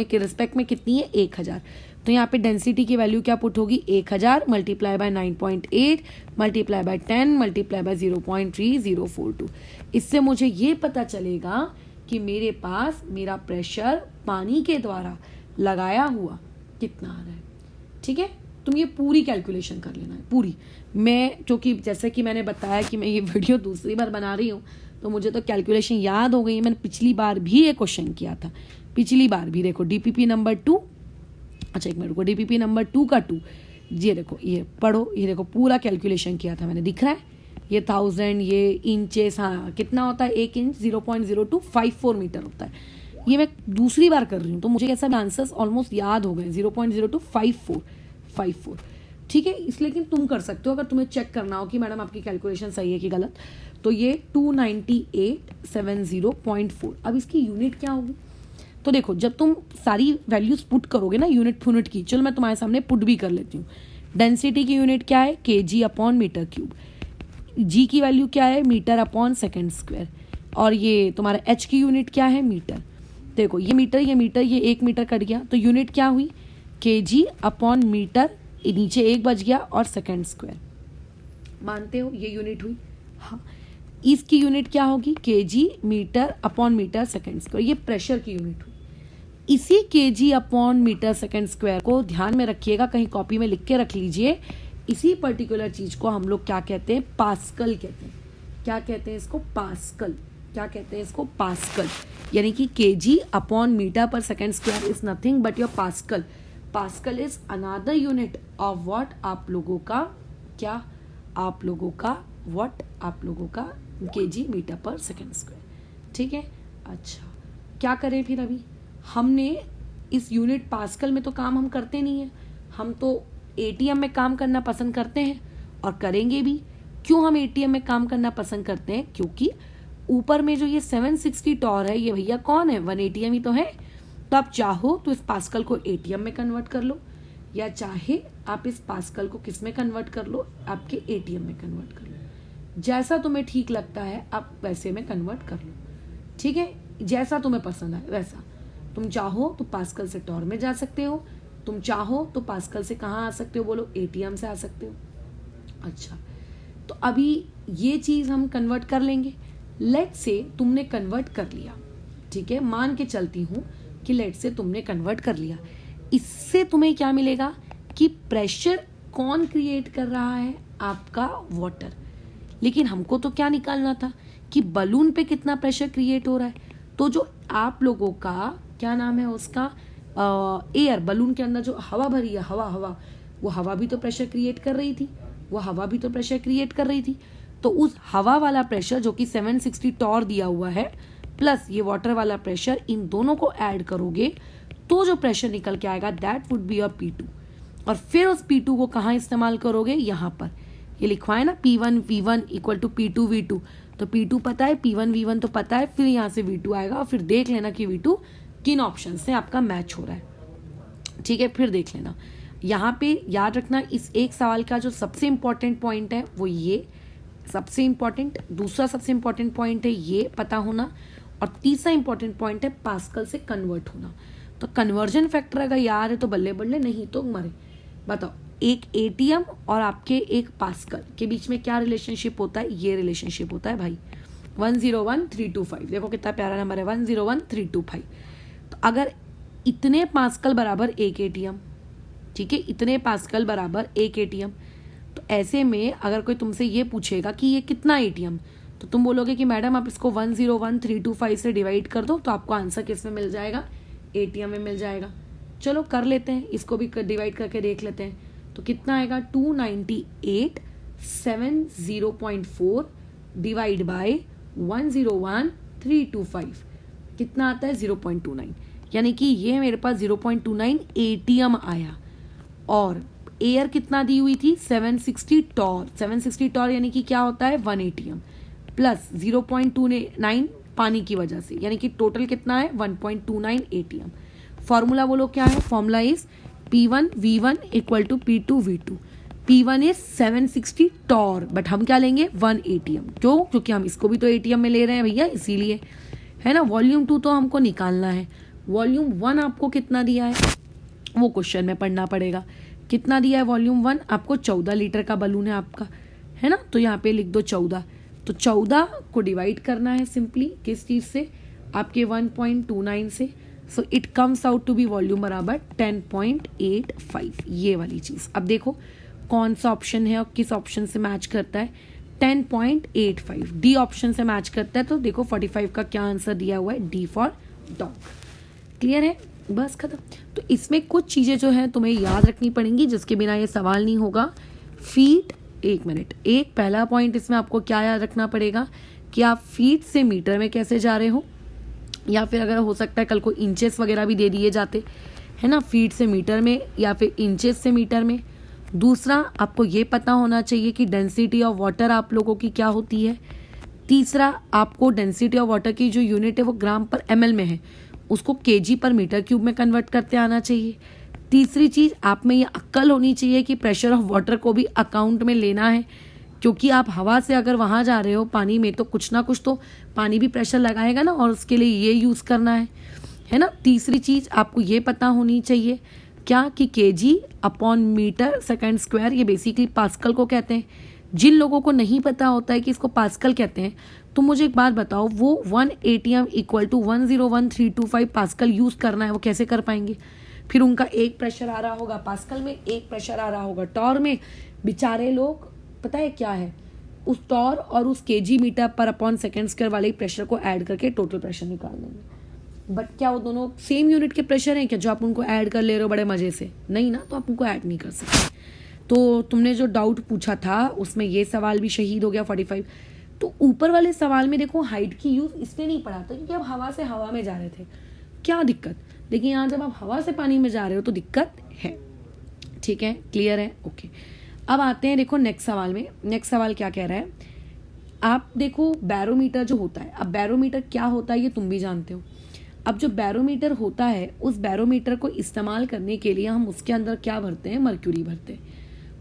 के रिस्पेक्ट में कितनी है, 1000। तो यहाँ पे डेंसिटी की वैल्यू क्या पुट होगी, 1000 multiply by 9.8 multiply by 10 multiply by 0.3042। इससे मुझे ये पता चलेगा कि मेरे पास मेरा प्रेशर पानी के द्वारा लगाया हुआ कितना आ रहा है। ठीक है, तुम ये पूरी कैलकुलेशन कर लेना है, पूरी। मैं क्योंकि जैसे कि मैंने बताया कि मैं ये वीडियो दूसरी बार बना रही हूँ, तो मुझे तो कैलकुलेशन याद हो गई। मैंने पिछली बार भी ये क्वेश्चन किया था, पिछली बार भी। देखो डीपीपी नंबर 2, अच्छा एक मिनट को, डीपीपी नंबर 2 का 2, ये देखो, ये पढ़ो, ये देखो पूरा कैलकुलेशन किया था मैंने, दिख रहा है ये 1000, ये इंचेस, हाँ कितना होता है 1 इंच 0.0254 मीटर होता है। ये मैं दूसरी बार कर रही हूँ तो मुझे ऐसा आंसर्स ऑलमोस्ट याद हो गए, 0.0254। ठीक है, इसलिए कि तुम कर सकते हो अगर तुम्हें चेक करना हो कि मैडम आपकी कैलकुलेशन सही है कि गलत। तो ये 29870.4। अब इसकी यूनिट क्या होगी, तो देखो जब तुम सारी वैल्यूज पुट करोगे ना यूनिट की, चलो मैं तुम्हारे सामने पुट भी कर लेती हूँ। डेंसिटी की यूनिट क्या है, kg अपॉन मीटर क्यूब, जी की वैल्यू क्या है, मीटर अपॉन सेकेंड स्क्वायर, और ये तुम्हारा एच की यूनिट क्या है, मीटर। देखो ये मीटर, ये 1 मीटर कट गया, तो यूनिट क्या हुई, kg अपॉन मीटर, नीचे 1 बच गया, और सेकेंड स्क्वायर। मानते हो ये यूनिट हुई। हाँ, इसकी यूनिट क्या होगी, kg metre upon metre second square, ये प्रेशर की यूनिट हुई। इसी kg upon metre second square को ध्यान में रखिएगा, कहीं कॉपी में लिख के रख लीजिए। इसी पर्टिकुलर चीज को हम लोग क्या कहते हैं, पास्कल कहते हैं। क्या कहते हैं इसको, पास्कल। क्या कहते हैं इसको, पास्कल। यानी कि kg अपॉन मीटर पर second square is nothing but your pascal. Pascal is another unit of what, आप लोगों का क्या, आप लोगों का व्हाट, आप लोगों का kg मीटर पर सेकेंड स्क्वायर। ठीक है, अच्छा क्या करें फिर, अभी हमने इस यूनिट पास्कल में तो काम हम करते नहीं है, हम तो एटीएम में काम करना पसंद करते हैं और करेंगे भी। क्यों हम एटीएम में काम करना पसंद करते हैं, क्योंकि ऊपर में जो ये 760 टॉर है, ये भैया कौन है, 1 एटीएम ही तो है। तो आप चाहो तो इस पास्कल को एटीएम में कन्वर्ट कर लो, या चाहे आप इस पास्कल को किस में कन्वर्ट कर लो, आपके एटीएम में कन्वर्ट कर लो। जैसा तुम्हें ठीक लगता है आप वैसे में कन्वर्ट कर लो। ठीक है, जैसा तुम्हें पसंद है वैसा। तुम चाहो तो पास्कल से टॉर में जा सकते हो, तुम चाहो तो पास्कल से कहाँ आ सकते हो, बोलो एटीएम से आ सकते हो। अच्छा, तो अभी ये चीज हम कन्वर्ट कर लेंगे। लेट से तुमने कन्वर्ट कर लिया, ठीक है, मान के चलती हूं कि लेट से तुमने कन्वर्ट कर लिया। इससे तुम्हें क्या मिलेगा कि प्रेशर कौन क्रिएट कर रहा है, आपका वाटर। लेकिन हमको तो क्या निकालना था कि बलून पे कितना प्रेशर क्रिएट हो रहा है। तो जो आप लोगों का क्या नाम है उसका, एयर, बलून के अंदर जो हवा भरी है, हवा, वो हवा भी तो प्रेशर क्रिएट कर रही थी, वो हवा भी तो प्रेशर क्रिएट कर रही थी। तो उस हवा वाला प्रेशर जो कि 760 टॉर दिया हुआ है, प्लस ये वाटर वाला प्रेशर, इन दोनों को ऐड करोगे तो जो प्रेशर निकल के आएगा that would be your P2। और फिर उस P2 को कहाँ इस्तेमाल करोगे, यहाँ पर ये लिखवाए ना, P1 V1 equal to P2 V2। तो P2 पता है, P1 V1 तो पता है, फिर यहाँ से V2 आएगा, और फिर देख लेना कि V2 किन ऑप्शन से आपका मैच हो रहा है। ठीक है, फिर देख लेना। यहाँ पे याद रखना, इस एक सवाल का जो सबसे इंपॉर्टेंट पॉइंट है वो ये सबसे इंपॉर्टेंट, दूसरा सबसे इंपॉर्टेंट पॉइंट है ये पता होना, और तीसरा इंपॉर्टेंट पॉइंट है पास्कल से कन्वर्ट होना। तो कन्वर्जन फैक्टर अगर याद है तो बल्ले बल्ले, नहीं तो मरे। बताओ, एक एटीएम और आपके एक पास्कल के बीच में क्या रिलेशनशिप होता है, ये रिलेशनशिप होता है भाई। 101,325। देखो कितना प्यारा नंबर है, 101,325। तो अगर इतने पास्कल बराबर 1 एटीएम, ठीक है, इतने पास्कल बराबर 1 एटीएम, तो ऐसे में अगर कोई तुमसे ये पूछेगा कि ये कितना एटीएम, तो तुम बोलोगे कि मैडम आप इसको 101,325 से डिवाइड कर दो, तो आपको आंसर किस में मिल जाएगा, एटीएम में मिल जाएगा। चलो कर लेते हैं, इसको भी डिवाइड करके देख लेते हैं। तो कितना आएगा, 298,704 डिवाइड बाय 101,325 कितना आता है, 0.29। यानी कि ये मेरे पास 0.29 एटीएम आया। और एयर कितना दी हुई थी, 760 टॉर। 760 टॉर यानी कि क्या होता है, 1 एटीएम प्लस 0.29 पानी की वजह से, यानी कि टोटल कितना है, 1.29 एटीएम। फॉर्मूला बोलो क्या है, formula is P1 V1 equal to P2 V2। P1 is 760 torr, but हम क्या लेंगे, 1 एटीएम। क्यों, क्योंकि हम इसको भी तो एटीएम में ले रहे हैं भैया, इसीलिए, है ना। वॉल्यूम 2 तो हमको निकालना है। वॉल्यूम 1 आपको कितना दिया है, वो क्वेश्चन में पढ़ना पड़ेगा। कितना दिया है वॉल्यूम 1 आपको, 14 लीटर का बलून है आपका, है ना। तो यहाँ पे लिख दो 14। तो 14 को डिवाइड करना है सिंपली, किस चीज से, आपके 1.29 से। So it comes out to be volume बराबर 10.85, ये वाली चीज। अब देखो कौन सा ऑप्शन है और किस ऑप्शन से मैच करता है, 10.85 डी ऑप्शन से मैच करता है। तो देखो 45 का क्या आंसर दिया हुआ है, डी फॉर डॉग। क्लियर है, बस खत्म। तो इसमें कुछ चीजें जो है तुम्हें याद रखनी पड़ेंगी, जिसके बिना ये सवाल नहीं होगा। फीट, 1 मिनट, एक पहला पॉइंट इसमें आपको क्या याद रखना पड़ेगा कि आप फीट से मीटर में कैसे जा रहे हो, या फिर अगर हो सकता है कल को इंचेस वगैरह भी दे दिए जाते, है ना, फीट से मीटर में या फिर इंचेस से मीटर में। दूसरा, आपको ये पता होना चाहिए कि डेंसिटी ऑफ वाटर आप लोगों की क्या होती है। तीसरा, आपको डेंसिटी ऑफ वाटर की जो यूनिट है वो ग्राम पर ml में है, उसको kg पर मीटर क्यूब में कन्वर्ट करते आना चाहिए। तीसरी चीज, आप में ये अक्ल होनी चाहिए कि प्रेशर ऑफ वाटर को भी अकाउंट में लेना है, क्योंकि आप हवा से अगर वहां जा रहे हो पानी में, तो कुछ ना कुछ तो पानी भी प्रेशर लगाएगा ना, और उसके लिए ये यूज करना है ना। तीसरी चीज आपको ये पता होनी चाहिए क्या, कि kg upon metre second square, ये बेसिकली पास्कल को कहते हैं। जिन लोगों को नहीं पता होता है कि इसको पास्कल कहते हैं, तो मुझे एक बात बताओ, वो 1 ATM equal to 101,325 pascal use करना है, वो कैसे कर पाएंगे। फिर उनका एक प्रेशर आ रहा होगा पास्कल में, एक प्रेशर आ रहा होगा टॉर में। बेचारे लोग, पता है क्या है, उस टॉर और उस kg मीटर पर अपॉन सेकंड स्क्वायर वाले प्रेशर को ऐड करके टोटल प्रेशर निकाल देंगे। बट क्या वो दोनों सेम यूनिट के प्रेशर हैं क्या, जो आप उनको ऐड कर ले रहे हो बड़े मजे से, नहीं ना, तो आप उनको ऐड नहीं कर सकते। तो तुमने जो डाउट पूछा था उसमें ये सवाल भी शहीद हो गया 45। तो ऊपर वाले सवाल में देखो हाइट की यूज इसलिए नहीं पड़ा था क्योंकि आप हवा से हवा में जा रहे थे, क्या दिक्कत। लेकिन यहाँ जब आप हवा से पानी में जा रहे हो तो दिक्कत है, ठीक है, क्लियर है, ओके। अब आते हैं देखो नेक्स्ट सवाल में। नेक्स्ट सवाल क्या कह रहा है, आप देखो बैरोमीटर जो होता है, अब बैरोमीटर क्या होता है ये तुम भी जानते हो। अब जो बैरोमीटर होता है, उस बैरोमीटर को इस्तेमाल करने के लिए हम उसके अंदर क्या भरते हैं, मर्क्यूरी भरते हैं।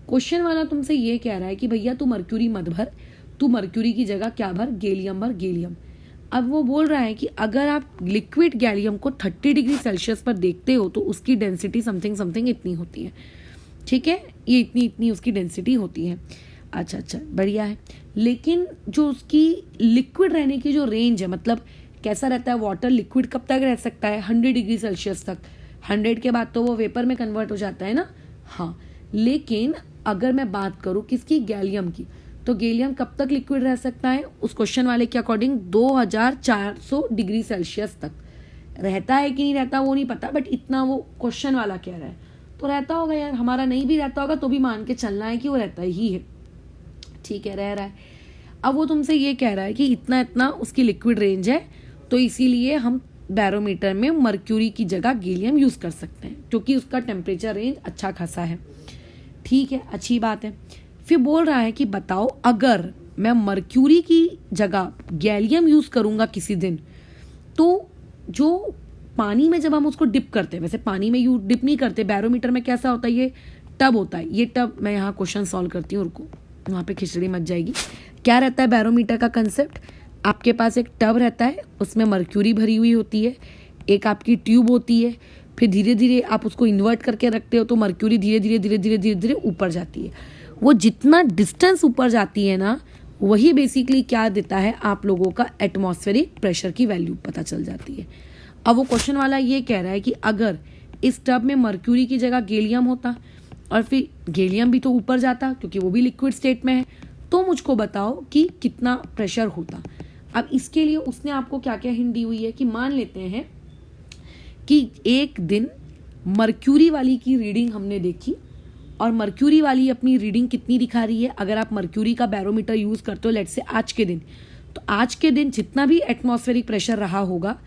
क्वेश्चन वाला तुमसे ये कह रहा है कि भैया तू मर्क्यूरी मत भर, तू मर्क्यूरी की जगह क्या भर, गैलियम भर, गैलियम। अब वो बोल रहा है कि अगर आप लिक्विड गैलियम को 30 डिग्री सेल्सियस पर देखते हो तो उसकी डेंसिटी समथिंग समथिंग इतनी होती है, ठीक है, ये इतनी इतनी उसकी डेंसिटी होती है। अच्छा, बढ़िया है। लेकिन जो उसकी लिक्विड रहने की जो रेंज है, मतलब कैसा रहता है वाटर लिक्विड, कब तक रह सकता है, 100 डिग्री सेल्सियस तक। 100 के बाद तो वो वेपर में कन्वर्ट हो जाता है ना, हाँ। लेकिन अगर मैं बात करूं किसकी, गैलियम की, तो गैलियम कब तक लिक्विड रह सकता है, उस क्वेश्चन वाले के अकॉर्डिंग 2400 डिग्री सेल्सियस तक रहता है कि नहीं रहता वो नहीं पता, बट इतना वो क्वेश्चन वाला कह रहा है, तो रहता होगा यार। हमारा नहीं भी रहता होगा तो भी मान के चलना है कि वो रहता ही है, ठीक है, रह रहा है। अब वो तुमसे ये कह रहा है कि इतना इतना उसकी लिक्विड रेंज है, तो इसीलिए हम बैरोमीटर में मर्क्यूरी की जगह गैलियम यूज कर सकते हैं, क्योंकि उसका टेम्परेचर रेंज अच्छा खासा है, ठीक है, अच्छी बात है। फिर बोल रहा है कि बताओ अगर मैं मर्क्यूरी की जगह गैलियम यूज करूंगा किसी दिन, तो जो पानी में जब हम उसको डिप करते हैं, वैसे पानी में यू डिप नहीं करते, बैरोमीटर में कैसा होता है, ये टब होता है, ये टब, मैं यहाँ क्वेश्चन सॉल्व करती हूँ, उनको वहाँ पे खिचड़ी मच जाएगी। क्या रहता है बैरोमीटर का कंसेप्ट, आपके पास एक टब रहता है, उसमें मर्क्यूरी भरी हुई होती है, एक आपकी ट्यूब होती है, फिर धीरे धीरे आप उसको इन्वर्ट करके रखते हो तो मर्क्यूरी धीरे धीरे धीरे धीरे धीरे धीरे ऊपर जाती है। वो जितना डिस्टेंस ऊपर जाती है ना, वही बेसिकली क्या देता है, आप लोगों का एटमॉस्फेरिक प्रेशर की वैल्यू पता चल जाती है। अब वो क्वेश्चन वाला ये कह रहा है कि अगर इस टब में मर्क्यूरी की जगह गैलियम होता और फिर गैलियम भी तो ऊपर जाता क्योंकि वो भी लिक्विड स्टेट में है, तो मुझको बताओ कि कितना प्रेशर होता। अब इसके लिए उसने आपको क्या क्या हिंट दी हुई है कि मान लेते हैं कि एक दिन मर्क्यूरी वाली की रीडिंग हमने देखी और मर्क्यूरी वाली अपनी रीडिंग कितनी दिखा रही है। अगर आप मर्क्यूरी का बैरोमीटर यूज़ करते हो लेट्स से आज के दिन, तो आज के दिन जितना भी एटमॉस्फेरिक प्रेशर रहा होगा,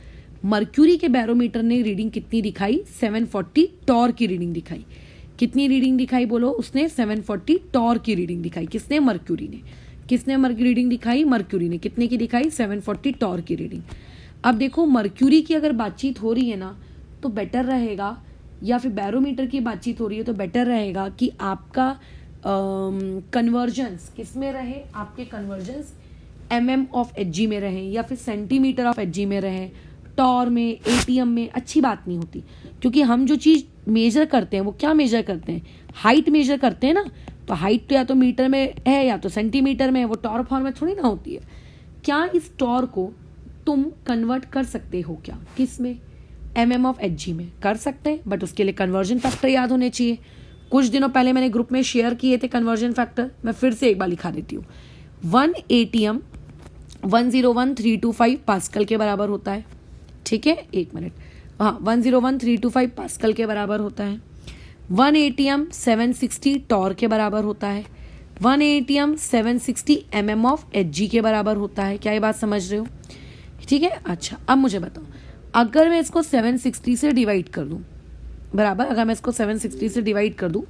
मर्क्यूरी के बैरोमीटर ने रीडिंग कितनी दिखाई, 740 टॉर की रीडिंग दिखाई। कितनी रीडिंग दिखाई बोलो, उसने 740 टॉर की रीडिंग दिखाई। किसने, मर्क्यूरी ने। किसने रीडिंग दिखाई, मर्क्यूरी ने। कितने की दिखाई, 740 टॉर की रीडिंग। अब देखो मर्क्यूरी की अगर बातचीत हो रही है ना, तो बेटर रहेगा, या फिर बैरोमीटर की बातचीत हो रही है तो बेटर रहेगा कि आपका कन्वर्जेंस किस में रहे, आपके कन्वर्जेंस mm ऑफ एच में रहे या फिर सेंटीमीटर ऑफ एच में रहे, टॉर में, एटीएम में अच्छी बात नहीं होती। क्योंकि हम जो चीज़ मेजर करते हैं वो क्या मेजर करते हैं, हाइट मेजर करते हैं ना। तो हाइट तो या तो मीटर में है या तो सेंटीमीटर में है, वो टॉर फॉर्म में थोड़ी ना होती है। क्या इस टॉर को तुम कन्वर्ट कर सकते हो क्या, किस में, mm ऑफ एच में कर सकते हैं, बट उसके लिए कन्वर्जन फैक्टर याद होने चाहिए। कुछ दिनों पहले मैंने ग्रुप में शेयर किए थे कन्वर्जन फैक्टर, मैं फिर से एक बार लिखा देती हूँ। 1 ATM 101,325 पास्कल के बराबर होता है। ठीक है, एक मिनट, हाँ 101,325 पास्कल के बराबर होता है। 1 ATM 760 टॉर के बराबर होता है। 1 ATM 760 mm ऑफ एच के बराबर होता है। क्या ये बात समझ रहे हो? ठीक है, अच्छा अब मुझे बताओ, अगर मैं इसको 760 से डिवाइड कर दूं, बराबर, अगर मैं इसको 760 से डिवाइड कर दूं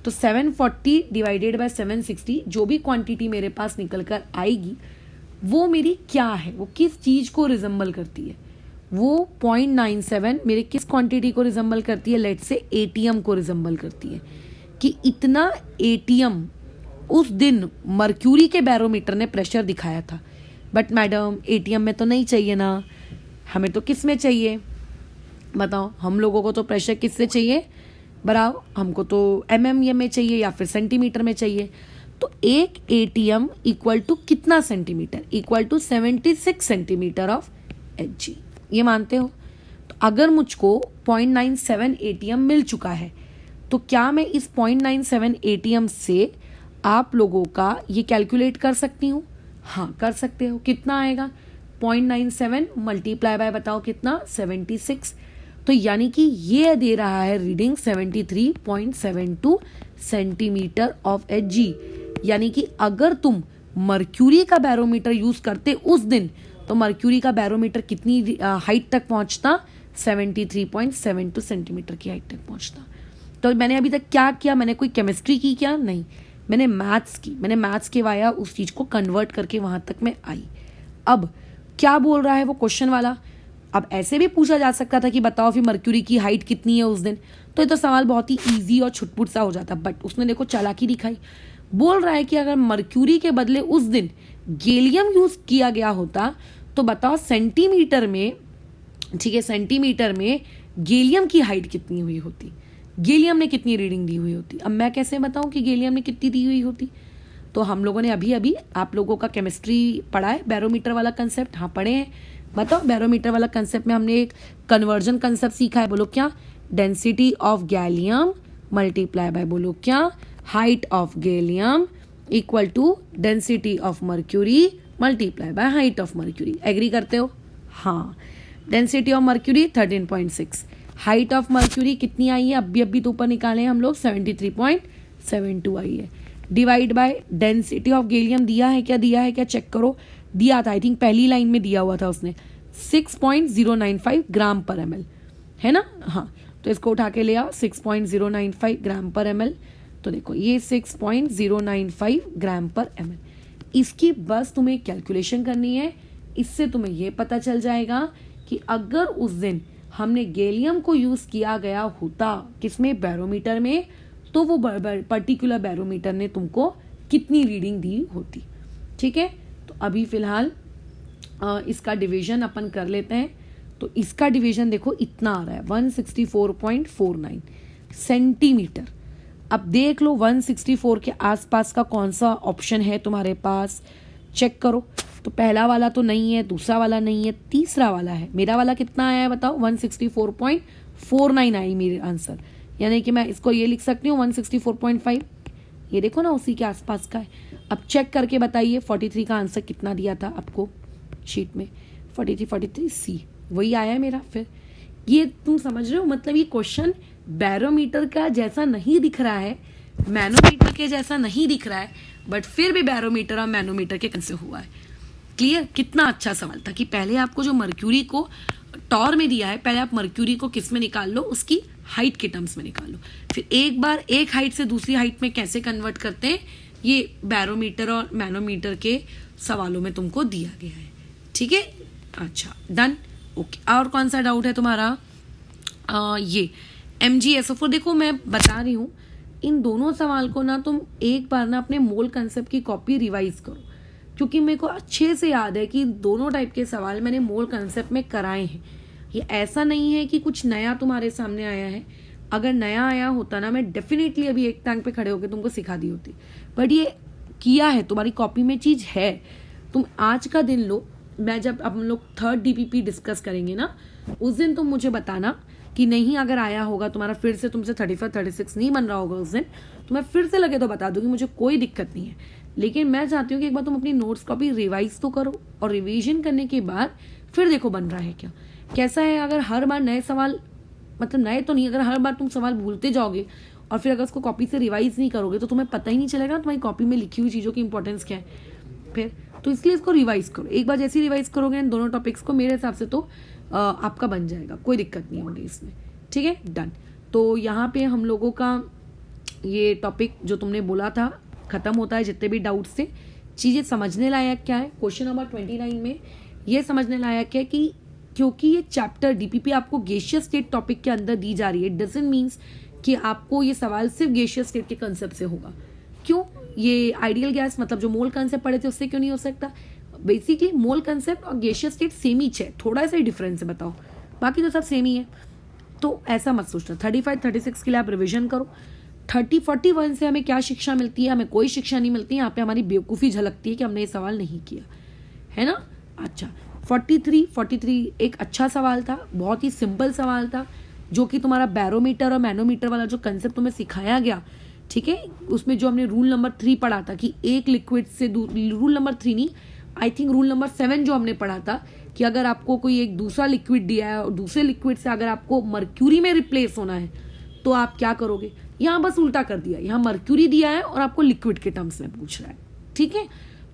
तो 740 डिवाइडेड बाय 760 जो भी क्वांटिटी मेरे पास निकल कर आएगी वो मेरी क्या है, वो किस चीज़ को रिजेंबल करती है, वो 0.97 मेरे किस क्वांटिटी को रिजेंबल करती है, लेट से एटीएम को रिजेंबल करती है। कि इतना एटीएम उस दिन मर्क्यूरी के बैरोमीटर ने प्रेशर दिखाया था। बट मैडम एटीएम में तो नहीं चाहिए ना, हमें तो किस में चाहिए बताओ, हम लोगों को तो प्रेशर किससे चाहिए, बराबर हमको तो mm में चाहिए या फिर सेंटीमीटर में चाहिए। तो एक एटीएम इक्वल टू कितना centimetre, equal to 76 centimetre of H. ये मानते हो? तो अगर मुझको 0.97 एटीएम मिल चुका है तो क्या मैं इस 0.97 एटीएम से आप लोगों का ये कैलकुलेट कर सकती हूँ? हाँ कर सकते हो। कितना आएगा, 0.97 मल्टीप्लाई बाय बताओ कितना, 76। तो यानी कि ये दे रहा है reading 73.72 centimetre of H G. यानी कि अगर तुम मर्क्यूरी का बैरोमीटर यूज करते उस दिन तो मर्क्यूरी का बैरोमीटर कितनी हाइट तक पहुंचता, 73.72 सेंटीमीटर की हाइट तक पहुंचता। तो मैंने अभी तक क्या किया, मैंने कोई केमिस्ट्री की क्या, नहीं, मैंने मैथ्स की, मैंने मैथ्स के वाया उस चीज़ को कन्वर्ट करके वहां तक मैं आई। अब क्या बोल रहा है वो क्वेश्चन वाला, अब ऐसे भी पूछा जा सकता था कि बताओ फिर मर्क्यूरी की हाइट कितनी है उस दिन, तो ये तो सवाल बहुत ही इजी और छुटपुट सा हो जाता। बट उसने देखो चालाकी दिखाई, बोल रहा है कि अगर मर्क्यूरी के बदले उस दिन गैलियम यूज किया गया होता तो बताओ सेंटीमीटर में, ठीक है, सेंटीमीटर में गैलियम की हाइट कितनी हुई होती, गैलियम ने कितनी रीडिंग दी हुई होती। अब मैं कैसे बताऊं कि गैलियम ने कितनी दी हुई होती? तो हम लोगों ने अभी अभी आप लोगों का केमिस्ट्री पढ़ा है, बैरोमीटर वाला कंसेप्ट, हाँ पढ़े हैं। बताओ बैरोमीटर वाला कंसेप्ट में हमने एक कन्वर्जन कंसेप्ट सीखा है, बोलो क्या, density of gallium multiply by बोलो क्या, height of gallium equal to density of mercury multiply by height of mercury. Agree करते हो? हाँ, density of mercury 13.6, height of mercury कितनी आई है, अभी तो ऊपर निकाले हम लोग 73.72 आई है, divide by density of gallium दिया है क्या चेक करो, दिया था आई थिंक पहली लाइन में दिया हुआ था उसने 6.095 ग्राम पर ml, है ना। हाँ तो इसको उठा के ले आओ, 6.095 ग्राम पर ml। तो देखो ये 6.095 ग्राम पर ml, इसकी बस तुम्हें कैलकुलेशन करनी है। इससे तुम्हें ये पता चल जाएगा कि अगर उस दिन हमने गैलियम को यूज किया गया होता किसमें, बैरोमीटर में, तो वो पर्टिकुलर बैरोमीटर ने तुमको कितनी रीडिंग दी होती। ठीक है, तो अभी फिलहाल इसका डिवीजन अपन कर लेते हैं। तो इसका डिवीजन देखो इतना आ रहा है 164.49 सेंटीमीटर। अब देख लो 164 के आसपास का कौन सा ऑप्शन है तुम्हारे पास, चेक करो। तो पहला वाला तो नहीं है, दूसरा वाला नहीं है, तीसरा वाला है। मेरा वाला कितना आया है बताओ, 164.49 आई मेरे आंसर, यानी कि मैं इसको ये लिख सकती हूँ 164.5। ये देखो ना, उसी के आसपास का है। अब चेक करके बताइए 43 का आंसर कितना दिया था आपको शीट में, 43 सी वही आया है मेरा। फिर ये तुम समझ रहे हो, मतलब ये क्वेश्चन बैरोमीटर का जैसा नहीं दिख रहा है, मैनोमीटर के जैसा नहीं दिख रहा है, बट फिर भी बैरोमीटर और मैनोमीटर के कैसे हुआ है। क्लियर? कितना अच्छा सवाल था कि पहले आपको जो मर्क्यूरी को टॉर में दिया है, पहले आप मर्क्यूरी को किस में निकाल लो, उसकी हाइट के टर्म्स में निकालो, फिर एक बार एक हाइट से दूसरी हाइट में कैसे कन्वर्ट करते हैं, ये बैरोमीटर और मैनोमीटर के सवालों में तुमको दिया गया है। ठीक है, अच्छा डन, ओके। और कौन सा डाउट है तुम्हारा? ये MgSO4। देखो मैं बता रही हूँ, इन दोनों सवाल को ना तुम एक बार ना अपने मोल कंसेप्ट की कॉपी रिवाइज करो, क्योंकि मेरे को अच्छे से याद है कि दोनों टाइप के सवाल मैंने मोल कंसेप्ट में कराए हैं। ये ऐसा नहीं है कि कुछ नया तुम्हारे सामने आया है। अगर नया आया होता ना, मैं डेफिनेटली अभी एक टांग पे खड़े होकर तुमको सिखा दी होती, बट ये किया है, तुम्हारी कॉपी में चीज है। तुम आज का दिन लो, मैं जब हम लोग 3rd DPP डिस्कस करेंगे ना, उस दिन तुम मुझे बताना कि नहीं, अगर आया होगा तुम्हारा फिर से तुमसे 35 36 नहीं बन रहा होगा उस दिन, तो मैं फिर से लगे तो बता दूंगी, मुझे कोई दिक्कत नहीं है। लेकिन मैं चाहती हूँ कि एक बार तुम अपनी नोट्स कॉपी रिवाइज तो करो, और रिवीजन करने के बाद फिर देखो बन रहा है क्या, कैसा है। अगर हर बार नए सवाल, मतलब नए तो नहीं, अगर हर बार तुम सवाल भूलते जाओगे और फिर अगर उसको कॉपी से रिवाइज नहीं करोगे तो तुम्हें पता ही नहीं चलेगा तुम्हारी कॉपी में लिखी हुई चीज़ों की इंपॉर्टेंस क्या है फिर। तो इसलिए इसको रिवाइज करो, एक बार जैसे रिवाइज करोगे इन दोनों टॉपिक्स को, मेरे हिसाब से तो आपका बन जाएगा, कोई दिक्कत नहीं होगी इसमें। ठीक है, डन। तो यहाँ पे हम लोगों का ये टॉपिक जो तुमने बोला था खत्म होता है। जितने भी डाउट्स थे, चीज़ें समझने लायक क्या है, क्वेश्चन नंबर 29 में ये समझने लायक है कि क्योंकि ये चैप्टर DPP आपको गैसियस स्टेट टॉपिक के अंदर दी जा रही है, डजंट मीन्स कि आपको ये सवाल सिर्फ गैसियस स्टेट के कंसेप्ट से होगा। क्यों? ये आइडियल गैस, मतलब जो मोल कंसेप्ट पढ़े थे उससे क्यों नहीं हो सकता? बेसिकली मोल कंसेप्ट और गैसियस स्टेट सेम ही है, थोड़ा सा ही डिफरेंस है, बताओ, बाकी तो सब सेम ही है। तो ऐसा मत सोचना। 35 36 के लिए आप रिविजन करो। 30 41 से हमें क्या शिक्षा मिलती है? हमें कोई शिक्षा नहीं मिलती है। यहाँ पे हमारी बेवकूफ़ी झलकती है कि हमने ये सवाल नहीं किया है ना। अच्छा, 43 एक अच्छा सवाल था, बहुत ही सिंपल सवाल था, जो कि तुम्हारा बैरोमीटर और मैनोमीटर वाला जो कंसेप्ट तुम्हें सिखाया गया, ठीक है, उसमें जो हमने रूल नंबर 3 पढ़ा था कि एक लिक्विड से, रूल नंबर 3 नहीं, आई थिंक रूल नंबर 7 जो हमने पढ़ा था कि अगर आपको कोई एक दूसरा लिक्विड दिया है और दूसरे लिक्विड से अगर आपको मर्क्यूरी में रिप्लेस होना है तो आप क्या करोगे। यहाँ बस उल्टा कर दिया, यहाँ मर्क्यूरी दिया है और आपको लिक्विड के टर्म्स में पूछ रहा है। ठीक है,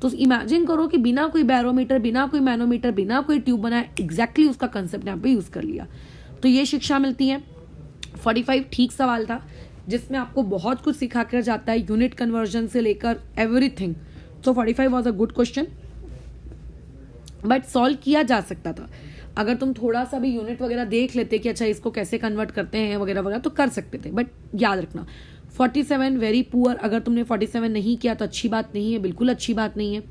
तो इमेजिन करो कि बिना कोई बैरोमीटर, बिना कोई मैनोमीटर, बिना कोई ट्यूब बनाए, एग्जैक्टली उसका कंसेप्ट यहाँ पे यूज कर लिया। तो ये शिक्षा मिलती है। 45 ठीक सवाल था, जिसमें आपको बहुत कुछ सिखा कर जाता है, यूनिट कन्वर्जन से लेकर एवरीथिंग। तो 45 was a good question, but solve किया जा सकता था। अगर तुम थोड़ा सा भी यूनिट वगैरह देख लेते कि अच्छा इसको कैसे कन्वर्ट करते हैं वगैरह वगैरह, तो कर सकते थे। बट याद रखना 47 वेरी पुअर। अगर तुमने 47 नहीं किया तो अच्छी बात नहीं है, बिल्कुल अच्छी बात नहीं है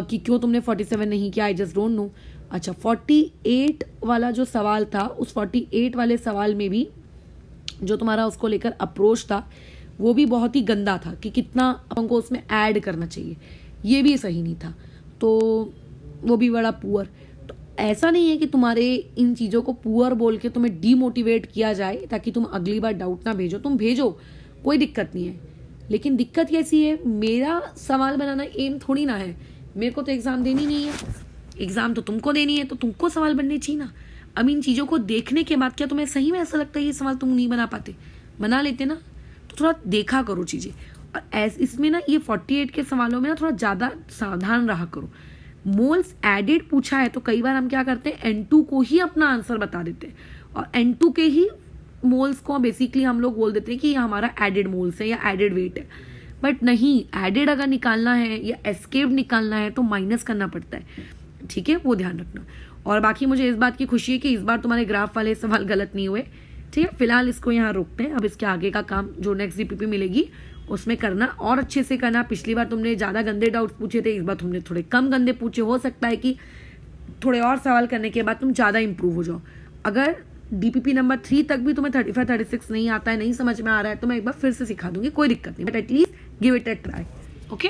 कि क्यों तुमने 47 नहीं किया, आई जस्ट डोंट नो। अच्छा, 48 वाला जो सवाल था, उस 48 वाले सवाल में भी जो तुम्हारा उसको लेकर अप्रोच था वो भी बहुत ही गंदा था कि कितना हमको उसमें ऐड करना चाहिए, ये भी सही नहीं था, तो वो भी बड़ा पुअर। तो ऐसा नहीं है कि तुम्हारे इन चीज़ों को पुअर बोल के तुम्हें डीमोटिवेट किया जाए ताकि तुम अगली बार डाउट ना भेजो। तुम भेजो, कोई दिक्कत नहीं है, लेकिन दिक्कत कैसी है, मेरा सवाल बनाना एम थोड़ी ना है। मेरे को तो एग्ज़ाम देनी नहीं है, एग्ज़ाम तो तुमको देनी है, तो तुमको सवाल बनने चाहिए ना। अब इन चीज़ों को देखने के बाद क्या तुम्हें सही में ऐसा लगता है ये सवाल तुम नहीं बना पाते? बना लेते ना। तो थोड़ा देखा करो चीज़ें, और इसमें ना ये 48 के सवालों में ना थोड़ा ज़्यादा सावधान रहा करो। मोल्स एडेड पूछा है तो कई बार हम क्या करते हैं, N2 को ही अपना आंसर बता देते हैं और N2 के ही मोल्स को बेसिकली हम लोग बोल देते हैं कि ये हमारा एडेड मोल्स है या एडेड वेट है। बट नहीं, एडेड अगर निकालना है या एस्केप निकालना है तो माइनस करना पड़ता है। ठीक है, वो ध्यान रखना। और बाकी मुझे इस बात की खुशी है कि इस बार तुम्हारे ग्राफ वाले सवाल गलत नहीं हुए। ठीक है, फिलहाल इसको यहाँ रोकते हैं। अब इसके आगे का काम जो नेक्स्ट DPP मिलेगी उसमें करना और अच्छे से करना। पिछली बार तुमने ज़्यादा गंदे डाउट्स पूछे थे, इस बार तुमने थोड़े कम गंदे पूछे। हो सकता है कि थोड़े और सवाल करने के बाद तुम ज़्यादा इंप्रूव हो जाओ। अगर DPP नंबर 3 तक भी तुम्हें 35 36 नहीं आता है, नहीं समझ में आ रहा है, तो मैं एक बार फिर से सिखा दूंगी, कोई दिक्कत नहीं, but at least give it a try. Okay.